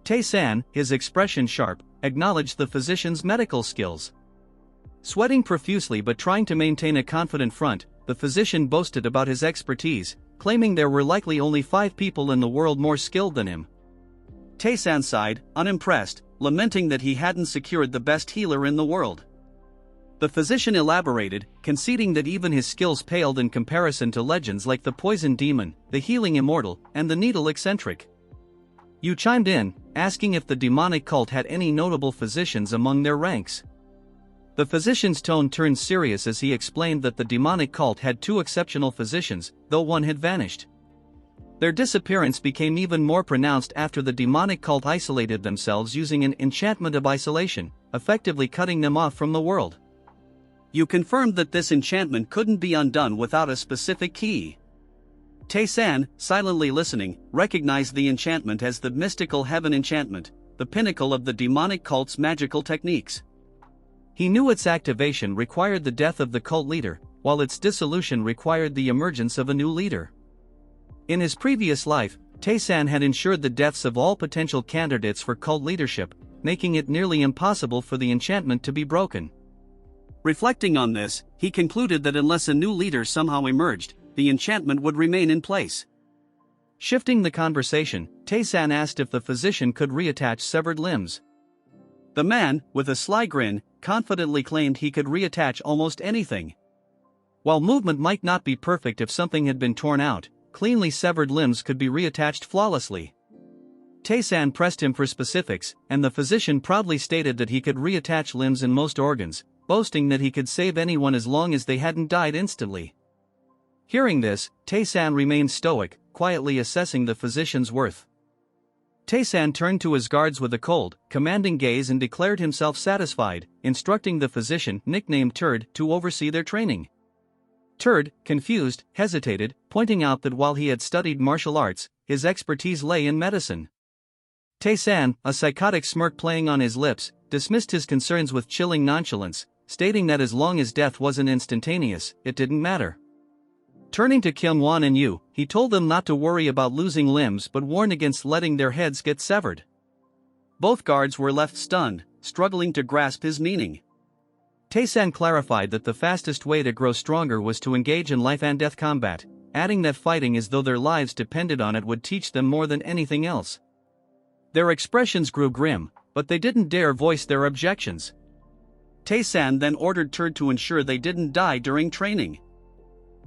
Speaker 1: Taesan, his expression sharp, acknowledged the physician's medical skills. Sweating profusely but trying to maintain a confident front, the physician boasted about his expertise, claiming there were likely only 5 people in the world more skilled than him. Taesan sighed, unimpressed, lamenting that he hadn't secured the best healer in the world. The physician elaborated, conceding that even his skills paled in comparison to legends like the Poison Demon, the Healing Immortal, and the Needle Eccentric. Yu chimed in, asking if the demonic cult had any notable physicians among their ranks. The physician's tone turned serious as he explained that the demonic cult had 2 exceptional physicians, though one had vanished. Their disappearance became even more pronounced after the demonic cult isolated themselves using an enchantment of isolation, effectively cutting them off from the world. You confirmed that this enchantment couldn't be undone without a specific key. Taesan, silently listening, recognized the enchantment as the mystical heaven enchantment, the pinnacle of the demonic cult's magical techniques. He knew its activation required the death of the cult leader, while its dissolution required the emergence of a new leader. In his previous life, Taesan had ensured the deaths of all potential candidates for cult leadership, making it nearly impossible for the enchantment to be broken. Reflecting on this, he concluded that unless a new leader somehow emerged, the enchantment would remain in place. Shifting the conversation, Taesan asked if the physician could reattach severed limbs. The man, with a sly grin, confidently claimed he could reattach almost anything. While movement might not be perfect if something had been torn out, cleanly severed limbs could be reattached flawlessly. Taesan pressed him for specifics, and the physician proudly stated that he could reattach limbs in most organs, boasting that he could save anyone as long as they hadn't died instantly. Hearing this, Taesan remained stoic, quietly assessing the physician's worth. Taesan turned to his guards with a cold, commanding gaze and declared himself satisfied, instructing the physician, nicknamed Turd, to oversee their training. Turd, confused, hesitated, pointing out that while he had studied martial arts, his expertise lay in medicine. Taesan, a psychotic smirk playing on his lips, dismissed his concerns with chilling nonchalance, stating that as long as death wasn't instantaneous, it didn't matter. Turning to Kyungwon and Yu, he told them not to worry about losing limbs but warned against letting their heads get severed. Both guards were left stunned, struggling to grasp his meaning. Taesan clarified that the fastest way to grow stronger was to engage in life-and-death combat, adding that fighting as though their lives depended on it would teach them more than anything else. Their expressions grew grim, but they didn't dare voice their objections. Taesan then ordered Turd to ensure they didn't die during training.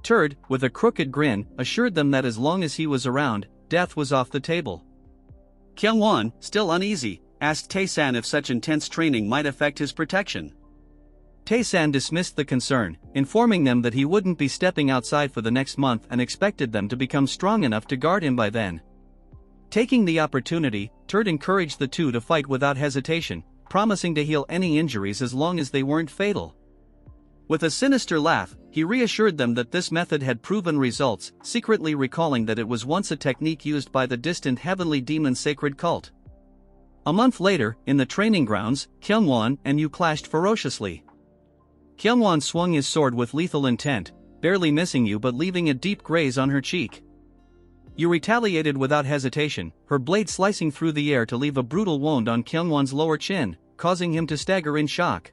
Speaker 1: Turd, with a crooked grin, assured them that as long as he was around, death was off the table. Kyungwon, still uneasy, asked Taesan if such intense training might affect his protection. Taesan dismissed the concern, informing them that he wouldn't be stepping outside for the next month and expected them to become strong enough to guard him by then. Taking the opportunity, Turd encouraged the two to fight without hesitation, promising to heal any injuries as long as they weren't fatal. With a sinister laugh, he reassured them that this method had proven results, secretly recalling that it was once a technique used by the distant heavenly demon sacred cult. A month later, in the training grounds, Kyungwon and Yu clashed ferociously. Kyungwon swung his sword with lethal intent, barely missing Yu but leaving a deep graze on her cheek. Yu retaliated without hesitation, her blade slicing through the air to leave a brutal wound on Kyungwon's lower chin, causing him to stagger in shock.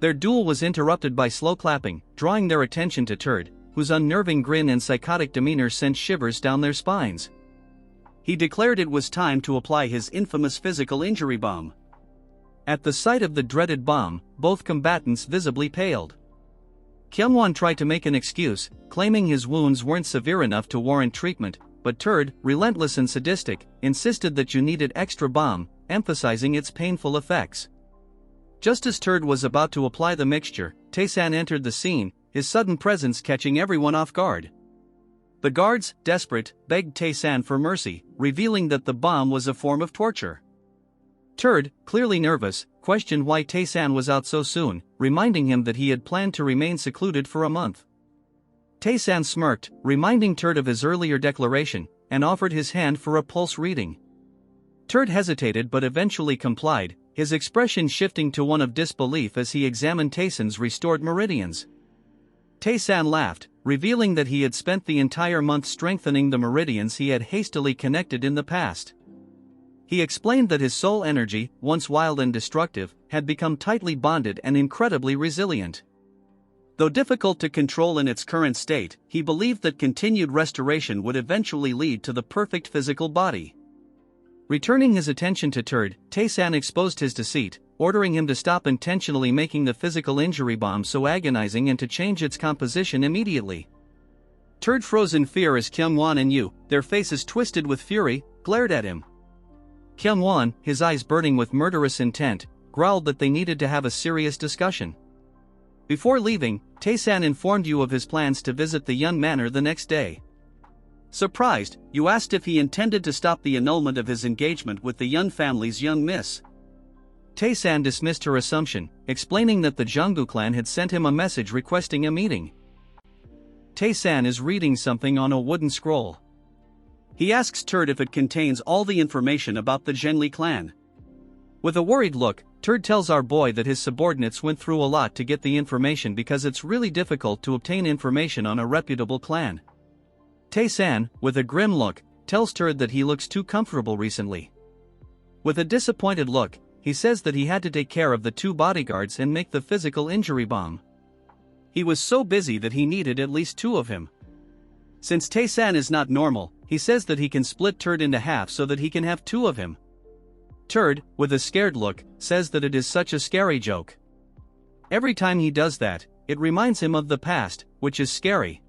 Speaker 1: Their duel was interrupted by slow clapping, drawing their attention to Turd, whose unnerving grin and psychotic demeanor sent shivers down their spines. He declared it was time to apply his infamous physical injury bomb. At the sight of the dreaded bomb, both combatants visibly paled. Kyungwon tried to make an excuse, claiming his wounds weren't severe enough to warrant treatment, but Turd, relentless and sadistic, insisted that Yu needed extra bomb, emphasizing its painful effects. Just as Turd was about to apply the mixture, Taesan entered the scene, his sudden presence catching everyone off guard. The guards, desperate, begged Taesan for mercy, revealing that the bomb was a form of torture. Turd, clearly nervous, questioned why Taesan was out so soon, reminding him that he had planned to remain secluded for a month. Taesan smirked, reminding Turd of his earlier declaration, and offered his hand for a pulse reading. Turd hesitated but eventually complied, his expression shifting to one of disbelief as he examined Taesan's restored meridians. Taesan laughed, revealing that he had spent the entire month strengthening the meridians he had hastily connected in the past. He explained that his soul energy, once wild and destructive, had become tightly bonded and incredibly resilient. Though difficult to control in its current state, he believed that continued restoration would eventually lead to the perfect physical body. Returning his attention to Turd, Taesan exposed his deceit, ordering him to stop intentionally making the physical injury bomb so agonizing and to change its composition immediately. Turd froze in fear as Kyungwon and Yu, their faces twisted with fury, glared at him. Kyungwon, his eyes burning with murderous intent, growled that they needed to have a serious discussion. Before leaving, Taesan informed Yu of his plans to visit the Yun Manor the next day. Surprised, Yu asked if he intended to stop the annulment of his engagement with the Yun family's young miss. Taesan dismissed her assumption, explaining that the Junggu clan had sent him a message requesting a meeting. Taesan is reading something on a wooden scroll. He asks Turd if it contains all the information about the Zhengli clan. With a worried look, Turd tells our boy that his subordinates went through a lot to get the information because it's really difficult to obtain information on a reputable clan. Taesan, with a grim look, tells Turd that he looks too comfortable recently. With a disappointed look, he says that he had to take care of the 2 bodyguards and make the physical injury bomb. He was so busy that he needed at least 2 of him. Since Taesan is not normal, he says that he can split Turd into half so that he can have 2 of him. Turd, with a scared look, says that it is such a scary joke. Every time he does that, it reminds him of the past, which is scary.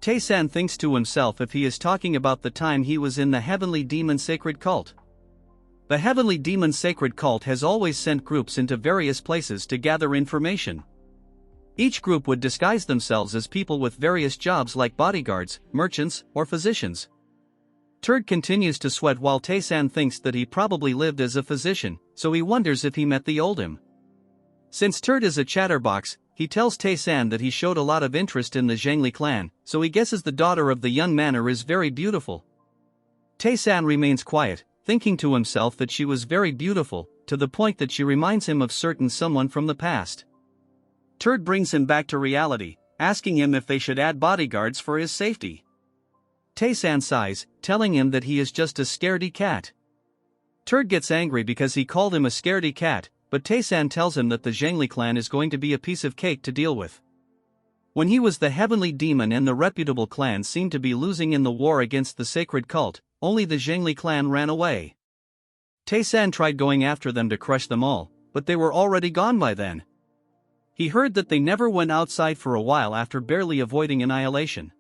Speaker 1: Taesan thinks to himself if he is talking about the time he was in the Heavenly Demon Sacred Cult. The Heavenly Demon Sacred Cult has always sent groups into various places to gather information. Each group would disguise themselves as people with various jobs like bodyguards, merchants, or physicians. Turd continues to sweat while Taesan thinks that he probably lived as a physician, so he wonders if he met the old him. Since Turd is a chatterbox, he tells Taesan that he showed a lot of interest in the Zhengli clan, so he guesses the daughter of the young manor is very beautiful. Taesan remains quiet, thinking to himself that she was very beautiful, to the point that she reminds him of certain someone from the past. Turd brings him back to reality, asking him if they should add bodyguards for his safety. Taesan sighs, telling him that he is just a scaredy cat. Turd gets angry because he called him a scaredy cat, but Taesan tells him that the Zhengli clan is going to be a piece of cake to deal with. When he was the heavenly demon and the reputable clan seemed to be losing in the war against the sacred cult, only the Zhengli clan ran away. Taesan tried going after them to crush them all, but they were already gone by then. He heard that they never went outside for a while after barely avoiding annihilation.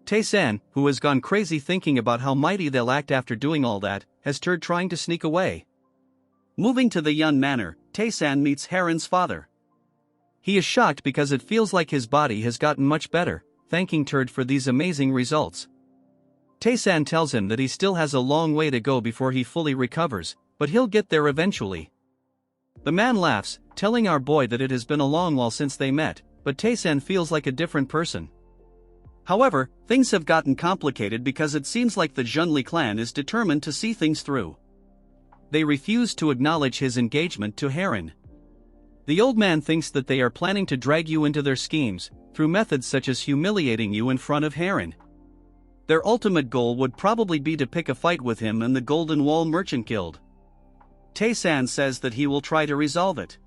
Speaker 1: Taesan, who has gone crazy thinking about how mighty they'll act after doing all that, has Turd trying to sneak away. Moving to the Yun Manor, Taesan meets Heron's father. He is shocked because it feels like his body has gotten much better, thanking Turd for these amazing results. Taesan tells him that he still has a long way to go before he fully recovers, but he'll get there eventually. The man laughs, telling our boy that it has been a long while since they met, but Taesan feels like a different person. However, things have gotten complicated because it seems like the Zhengli clan is determined to see things through. They refuse to acknowledge his engagement to Heron. The old man thinks that they are planning to drag you into their schemes, through methods such as humiliating you in front of Heron. Their ultimate goal would probably be to pick a fight with him and the Golden Wall Merchant Guild. Taesan says that he will try to resolve it.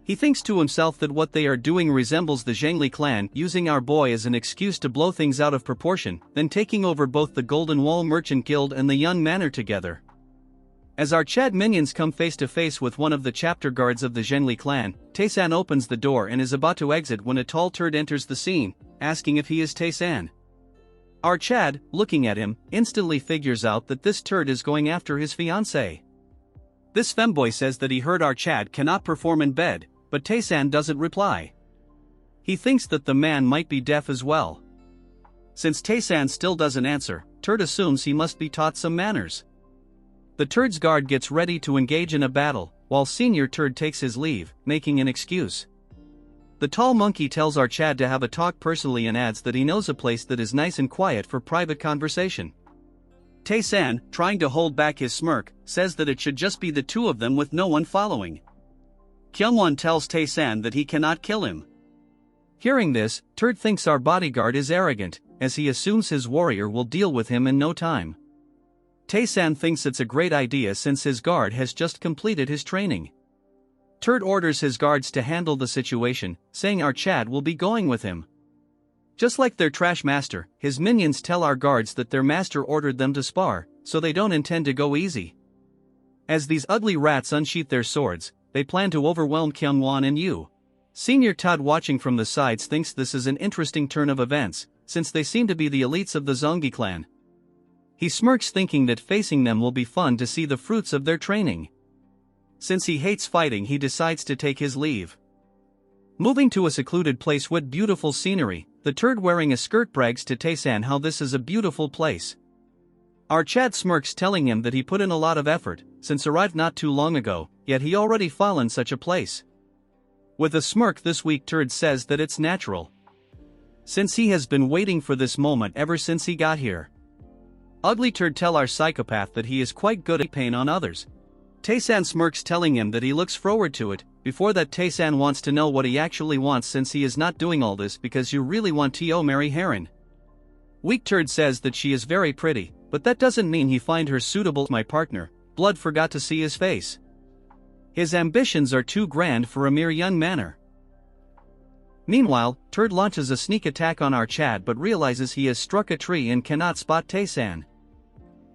Speaker 1: He thinks to himself that what they are doing resembles the Zhengli clan using our boy as an excuse to blow things out of proportion, then taking over both the Golden Wall Merchant Guild and the Yun Manor together. As our Chad minions come face to face with one of the chapter guards of the Zhengli clan, Taesan opens the door and is about to exit when a tall Turd enters the scene, asking if he is Taesan. Our Chad, looking at him, instantly figures out that this Turd is going after his fiancée. This femboy says that he heard our Chad cannot perform in bed, but Taesan doesn't reply. He thinks that the man might be deaf as well. Since Taesan still doesn't answer, Turd assumes he must be taught some manners. The Turd's guard gets ready to engage in a battle, while Senior Turd takes his leave, making an excuse. The tall monkey tells our Chad to have a talk personally and adds that he knows a place that is nice and quiet for private conversation. Taesan, trying to hold back his smirk, says that it should just be the 2 of them with no one following. Kyungwon tells Taesan that he cannot kill him. Hearing this, Turd thinks our bodyguard is arrogant, as he assumes his warrior will deal with him in no time. Taesan thinks it's a great idea since his guard has just completed his training. Turd orders his guards to handle the situation, saying our Chad will be going with him. Just like their trash master, his minions tell our guards that their master ordered them to spar, so they don't intend to go easy. As these ugly rats unsheath their swords, they plan to overwhelm Kyungwon and Yu. Senior Todd watching from the sides thinks this is an interesting turn of events, since they seem to be the elites of the Zonggi clan. He smirks thinking that facing them will be fun to see the fruits of their training. Since he hates fighting, he decides to take his leave. Moving to a secluded place with beautiful scenery, the Turd wearing a skirt brags to Taesan how this is a beautiful place. Our Chad smirks telling him that he put in a lot of effort, since arrived not too long ago, yet he already fallen such a place. With a smirk this weak Turd says that it's natural. since he has been waiting for this moment ever since he got here. Ugly Turd tell our psychopath that he is quite good at pain on others. Taesan smirks, telling him that he looks forward to it. Before that, Taesan wants to know what he actually wants, since he is not doing all this because you really want to marry Haran. Weak Turd says that she is very pretty, but that doesn't mean he find her suitable. My partner, Blood, forgot to see his face. His ambitions are too grand for a mere young manner. Meanwhile, Turd launches a sneak attack on our Chad but realizes he has struck a tree and cannot spot Taesan.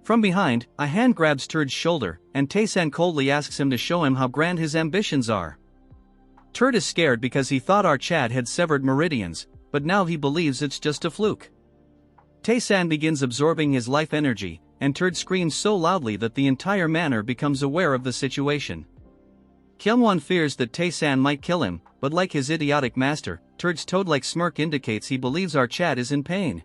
Speaker 1: From behind, a hand grabs Turd's shoulder, and Taesan coldly asks him to show him how grand his ambitions are. Turd is scared because he thought our Chad had severed meridians, but now he believes it's just a fluke. Taesan begins absorbing his life energy, and Turd screams so loudly that the entire manor becomes aware of the situation. Kyungwon fears that Taesan might kill him, but like his idiotic master, Turd's toad-like smirk indicates he believes our Chad is in pain.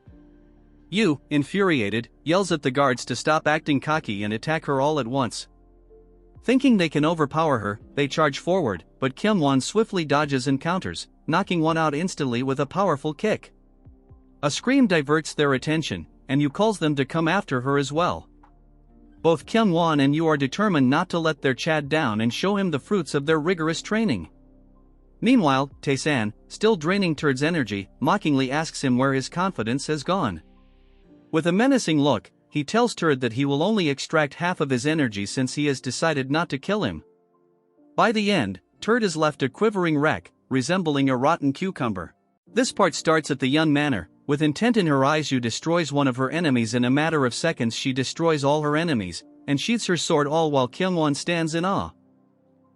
Speaker 1: Yu, infuriated, yells at the guards to stop acting cocky and attack her all at once. Thinking they can overpower her, they charge forward, but Kyungwon swiftly dodges and counters, knocking one out instantly with a powerful kick. A scream diverts their attention, and Yu calls them to come after her as well. Both Kyungwon and Yu are determined not to let their Chad down and show him the fruits of their rigorous training. Meanwhile, Taesan, still draining Turd's energy, mockingly asks him where his confidence has gone. With a menacing look, he tells Turd that he will only extract half of his energy since he has decided not to kill him. By the end, Turd is left a quivering wreck, resembling a rotten cucumber. This part starts at the Yun Manor. With intent in her eyes, Yu destroys one of her enemies. In a matter of seconds she destroys all her enemies, and sheathes her sword, all while Kyungwon stands in awe.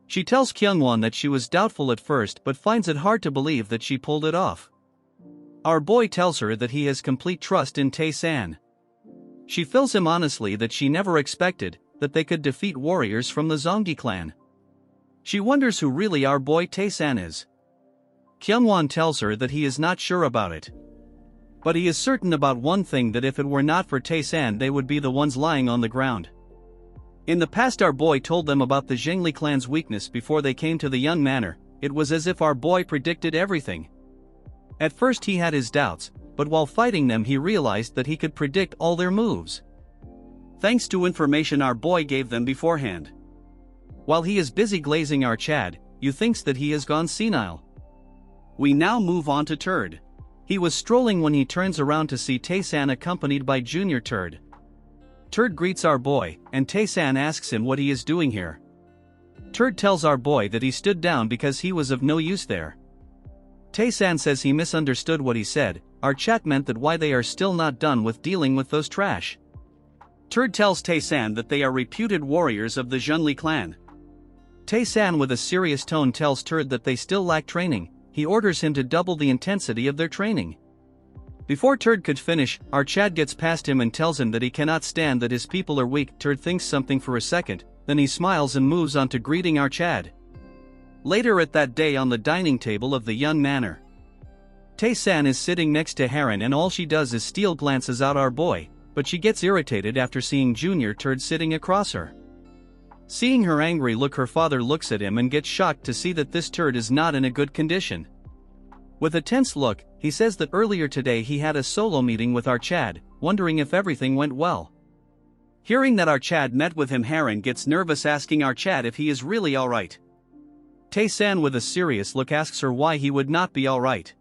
Speaker 1: She tells Kyungwon that she was doubtful at first but finds it hard to believe that she pulled it off. Our boy tells her that he has complete trust in Taesan. She fills him honestly that she never expected that they could defeat warriors from the Zonggi clan. She wonders who really our boy Taesan is. Kyungwon tells her that he is not sure about it. But he is certain about one thing, that if it were not for Taesan they would be the ones lying on the ground. In the past our boy told them about the Zhengli clan's weakness before they came to the Yun Manor. It was as if our boy predicted everything. At first he had his doubts, but while fighting them he realized that he could predict all their moves. Thanks to information our boy gave them beforehand. While he is busy glazing our Chad, Yu thinks that he has gone senile. We now move on to Turd. He was strolling when he turns around to see Taesan accompanied by Junior Turd. Turd greets our boy, and Taesan asks him what he is doing here. Turd tells our boy that he stood down because he was of no use there. Taesan says he misunderstood what he said. Our chat meant that why they are still not done with dealing with those trash. Turd tells Taesan that they are reputed warriors of the Zhengli clan. Taesan with a serious tone tells Turd that they still lack training. He orders him to double the intensity of their training. Before Turd could finish, our Chad gets past him and tells him that he cannot stand that his people are weak. Turd thinks something for a second, then he smiles and moves on to greeting our Chad. Later at that day on the dining table of the Yun Manor, Taesan is sitting next to Haran and all she does is steal glances at our boy, but she gets irritated after seeing Junior Turd sitting across her. Seeing her angry look, her father looks at him and gets shocked to see that this Turd is not in a good condition. With a tense look, he says that earlier today he had a solo meeting with our Chad, wondering if everything went well. Hearing that our Chad met with him, Haran gets nervous, asking our Chad if he is really alright. Taesan with a serious look asks her why he would not be alright.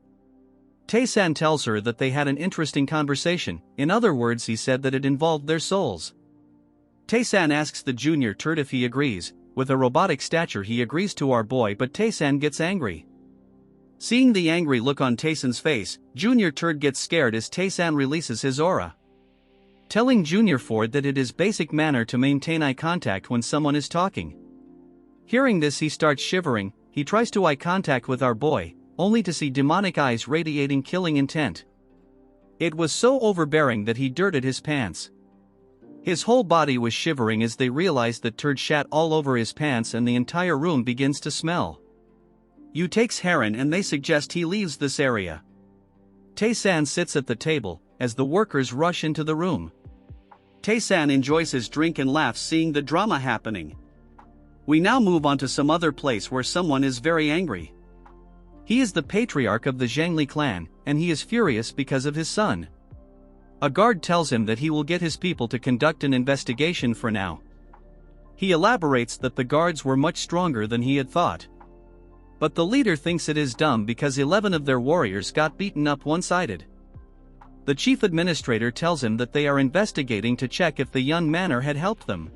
Speaker 1: Taesan tells her that they had an interesting conversation. In other words, he said that it involved their souls. Taesan asks the Junior Turd if he agrees. With a robotic stature he agrees to our boy, but Taesan gets angry. Seeing the angry look on Taesan's face, Junior Turd gets scared as Taesan releases his aura, telling Junior Ford that it is basic manner to maintain eye contact when someone is talking. Hearing this he starts shivering. He tries to eye contact with our boy, only to see demonic eyes radiating killing intent. It was so overbearing that he dirted his pants. His whole body was shivering as they realized that Turd shat all over his pants and the entire room begins to smell. Yu takes Haran and they suggest he leaves this area. Taesan sits at the table as the workers rush into the room. Taesan enjoys his drink and laughs seeing the drama happening. We now move on to some other place where someone is very angry. He is the patriarch of the Zhengli clan, and he is furious because of his son. A guard tells him that he will get his people to conduct an investigation for now. He elaborates that the guards were much stronger than he had thought. But the leader thinks it is dumb because 11 of their warriors got beaten up one-sided. The chief administrator tells him that they are investigating to check if the young manor had helped them.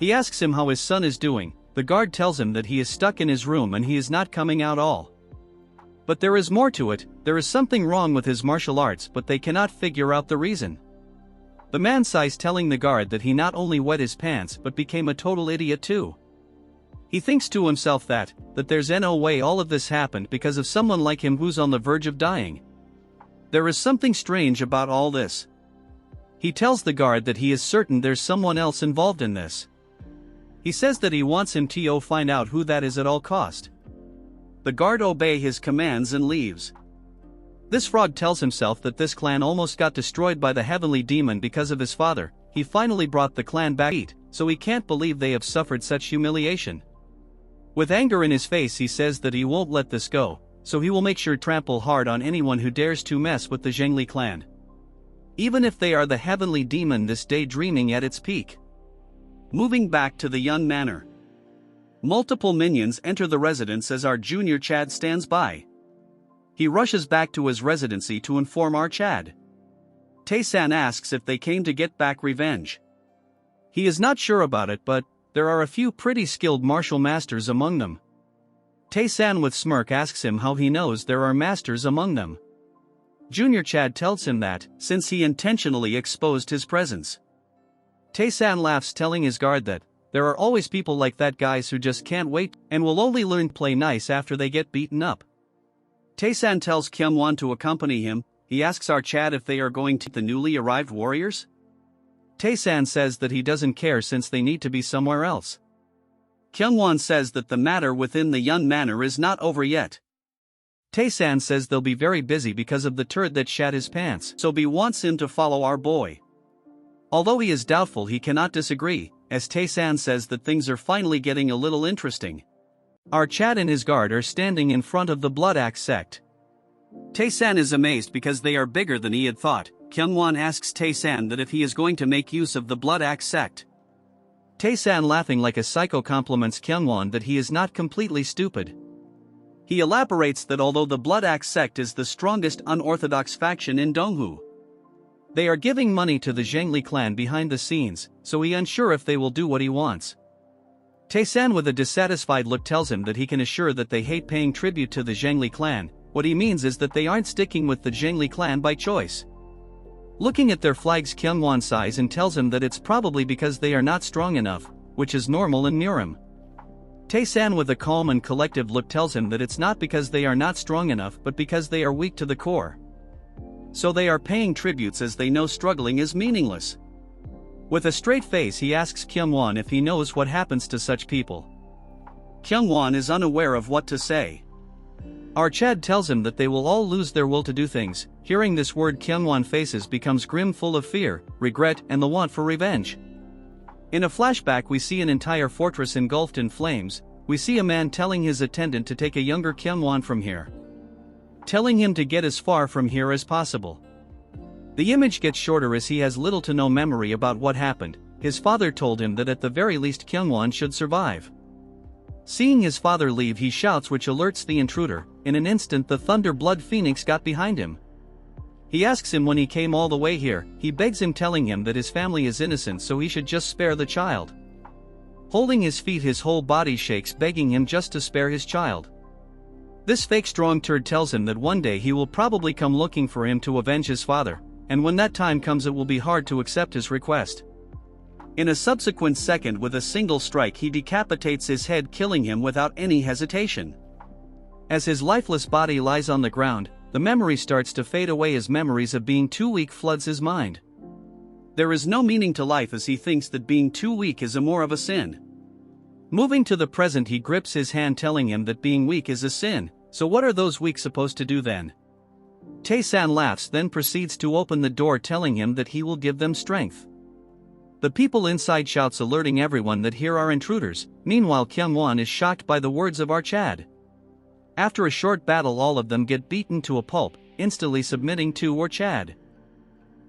Speaker 1: He asks him how his son is doing. The guard tells him that he is stuck in his room and he is not coming out all. But there is more to it. There is something wrong with his martial arts, but they cannot figure out the reason. The man sighs, telling the guard that he not only wet his pants but became a total idiot too. He thinks to himself that there's no way all of this happened because of someone like him who's on the verge of dying. There is something strange about all this. He tells the guard that he is certain there's someone else involved in this. He says that he wants him to find out who that is at all cost. The guard obeys his commands and leaves. This frog tells himself that this clan almost got destroyed by the heavenly demon because of his father. He finally brought the clan back, so he can't believe they have suffered such humiliation. With anger in his face, he says that he won't let this go, so he will make sure trample hard on anyone who dares to mess with the Zhengli clan. Even if they are the heavenly demon this day dreaming at its peak. Moving back to the Yun Manor. Multiple minions enter the residence as our junior Chad stands by. He rushes back to his residency to inform our Chad. Taesan asks if they came to get back revenge. He is not sure about it, but there are a few pretty skilled martial masters among them. Taesan with smirk asks him how he knows there are masters among them. Junior Chad tells him that, since he intentionally exposed his presence. Taesan laughs, telling his guard that there are always people like that, guys who just can't wait and will only learn to play nice after they get beaten up. Taesan tells Kyungwon to accompany him. He asks our Chad if they are going to the newly arrived warriors. Taesan says that he doesn't care since they need to be somewhere else. Kyungwon says that the matter within the Yun Manor is not over yet. Taesan says they'll be very busy because of the turd that shat his pants, so B wants him to follow our boy. Although he is doubtful, he cannot disagree, as Taesan says that things are finally getting a little interesting. Our Chad and his guard are standing in front of the Blood Axe sect. Taesan is amazed because they are bigger than he had thought. Kyungwon asks Taesan that if he is going to make use of the Blood Axe sect. Taesan, laughing like a psycho, compliments Kyungwon that he is not completely stupid. He elaborates that although the Blood Axe sect is the strongest unorthodox faction in Donghu, they are giving money to the Zhengli clan behind the scenes, so he unsure if they will do what he wants. Taesan with a dissatisfied look tells him that he can assure that they hate paying tribute to the Zhengli clan. What he means is that they aren't sticking with the Zhengli clan by choice. Looking at their flags, Kyungwon sighs and tells him that it's probably because they are not strong enough, which is normal in Murim. Taesan with a calm and collective look tells him that it's not because they are not strong enough but because they are weak to the core. So they are paying tributes as they know struggling is meaningless. With a straight face, he asks Kyungwon if he knows what happens to such people. Kyungwon is unaware of what to say. Our Chad tells him that they will all lose their will to do things. Hearing this word, Kyungwon faces becomes grim, full of fear, regret, and the want for revenge. In a flashback, we see an entire fortress engulfed in flames. We see a man telling his attendant to take a younger Kyungwon from here, telling him to get as far from here as possible. The image gets shorter as he has little to no memory about what happened. His father told him that at the very least Kyungwon should survive. Seeing his father leave, he shouts, which alerts the intruder. In an instant, the Thunder Blood Phoenix got behind him. He asks him when he came all the way here. He begs him, telling him that his family is innocent, so he should just spare the child. Holding his feet, his whole body shakes, begging him just to spare his child. This fake strong turd tells him that one day he will probably come looking for him to avenge his father, and when that time comes it will be hard to accept his request. In a subsequent second, with a single strike, he decapitates his head, killing him without any hesitation. As his lifeless body lies on the ground, the memory starts to fade away as memories of being too weak floods his mind. There is no meaning to life as he thinks that being too weak is more of a sin. Moving to the present, he grips his hand, telling him that being weak is a sin. So what are those weak supposed to do then? Taesan laughs, then proceeds to open the door, telling him that he will give them strength. The people inside shouts, alerting everyone that here are intruders. Meanwhile, Kyungwon is shocked by the words of our Chad. After a short battle, all of them get beaten to a pulp. instantly submitting to AERØHEAD.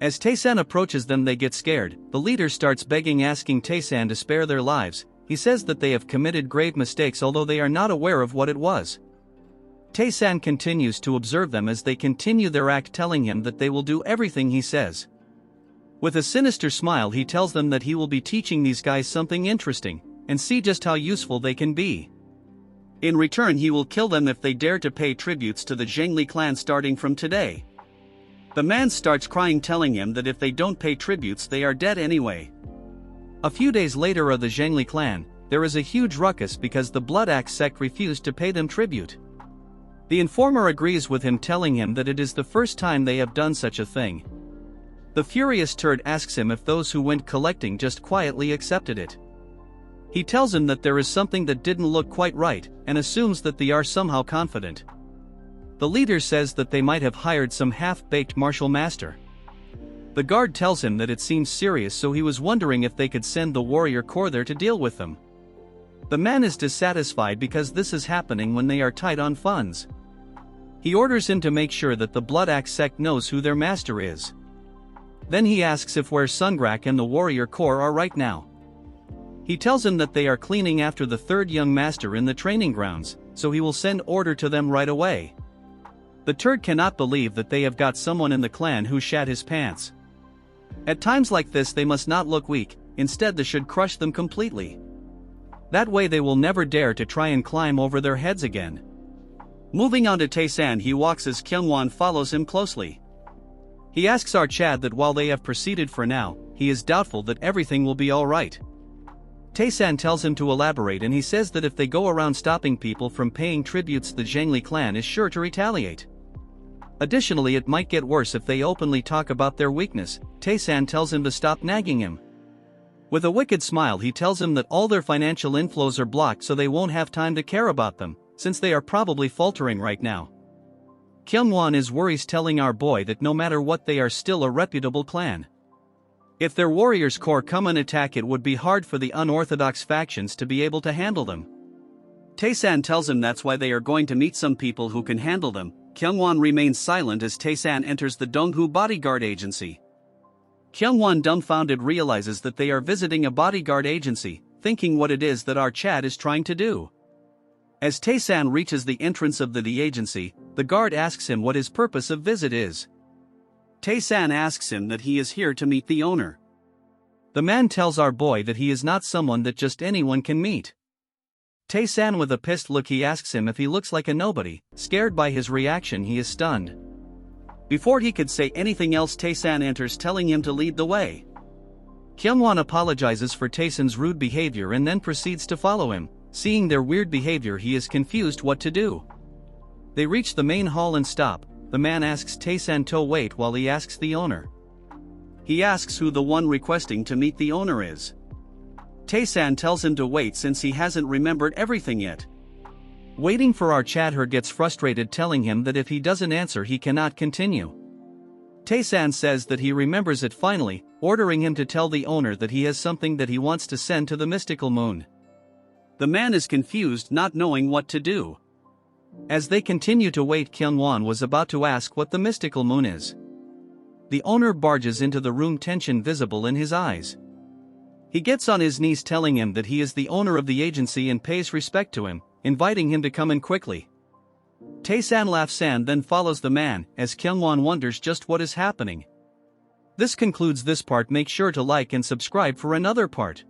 Speaker 1: As Taesan approaches them, they get scared. The leader starts begging, asking Taesan to spare their lives. He says that they have committed grave mistakes, although they are not aware of what it was. Taesan continues to observe them as they continue their act, telling him that they will do everything he says. With a sinister smile, he tells them that he will be teaching these guys something interesting, and see just how useful they can be. In return, he will kill them if they dare to pay tributes to the Zhengli clan starting from today. The man starts crying, telling him that if they don't pay tributes, they are dead anyway. A few days later, of the Zhengli clan, there is a huge ruckus because the Blood Axe sect refused to pay them tribute. The informer agrees with him, telling him that it is the first time they have done such a thing. The furious turd asks him if those who went collecting just quietly accepted it. He tells him that there is something that didn't look quite right, and assumes that they are somehow confident. The leader says that they might have hired some half-baked martial master. The guard tells him that it seems serious, so he was wondering if they could send the warrior corps there to deal with them. The man is dissatisfied because this is happening when they are tight on funds. He orders him to make sure that the Blood Axe sect knows who their master is. Then he asks if where Sungrak and the warrior corps are right now. He tells him that they are cleaning after the third young master in the training grounds, so he will send order to them right away. The turd cannot believe that they have got someone in the clan who shat his pants. At times like this, they must not look weak, instead they should crush them completely. That way they will never dare to try and climb over their heads again. Moving on to Taesan, he walks as Kyungwon follows him closely. He asks AERØHEAD that while they have proceeded for now, he is doubtful that everything will be alright. Taesan tells him to elaborate, and he says that if they go around stopping people from paying tributes, the Zhengli clan is sure to retaliate. Additionally, it might get worse if they openly talk about their weakness. Taesan tells him to stop nagging him. With a wicked smile, he tells him that all their financial inflows are blocked, so they won't have time to care about them, since they are probably faltering right now. Kyungwon is worries, telling our boy that no matter what, they are still a reputable clan. If their warriors corps come and attack, it would be hard for the unorthodox factions to be able to handle them. Taesan tells him that's why they are going to meet some people who can handle them. Kyungwon remains silent as Taesan enters the Donghu bodyguard agency. Kyungwon, dumbfounded, realizes that they are visiting a bodyguard agency, thinking what it is that AERØHEAD is trying to do. As Taesan reaches the entrance of the agency, the guard asks him what his purpose of visit is. Taesan asks him that he is here to meet the owner. The man tells our boy that he is not someone that just anyone can meet. Taesan, with a pissed look, he asks him if he looks like a nobody. Scared by his reaction, he is stunned. Before he could say anything else, Taesan enters, telling him to lead the way. Kyungwon apologizes for Taesan's rude behavior and then proceeds to follow him. Seeing their weird behavior, he is confused what to do. They reach the main hall and stop. The man asks Taesan to wait while he asks the owner. He asks who the one requesting to meet the owner is. Taesan tells him to wait since he hasn't remembered everything yet. Waiting for AERØHEAD gets frustrated, telling him that if he doesn't answer, he cannot continue. Taesan says that he remembers it finally, ordering him to tell the owner that he has something that he wants to send to the mystical moon. The man is confused, not knowing what to do. As they continue to wait, Kyungwon was about to ask what the mystical moon is. The owner barges into the room, tension visible in his eyes. He gets on his knees, telling him that he is the owner of the agency and pays respect to him, inviting him to come in quickly. Taesan laughs and then follows the man, as Kyungwon wonders just what is happening. This concludes this part. Make sure to like and subscribe for another part.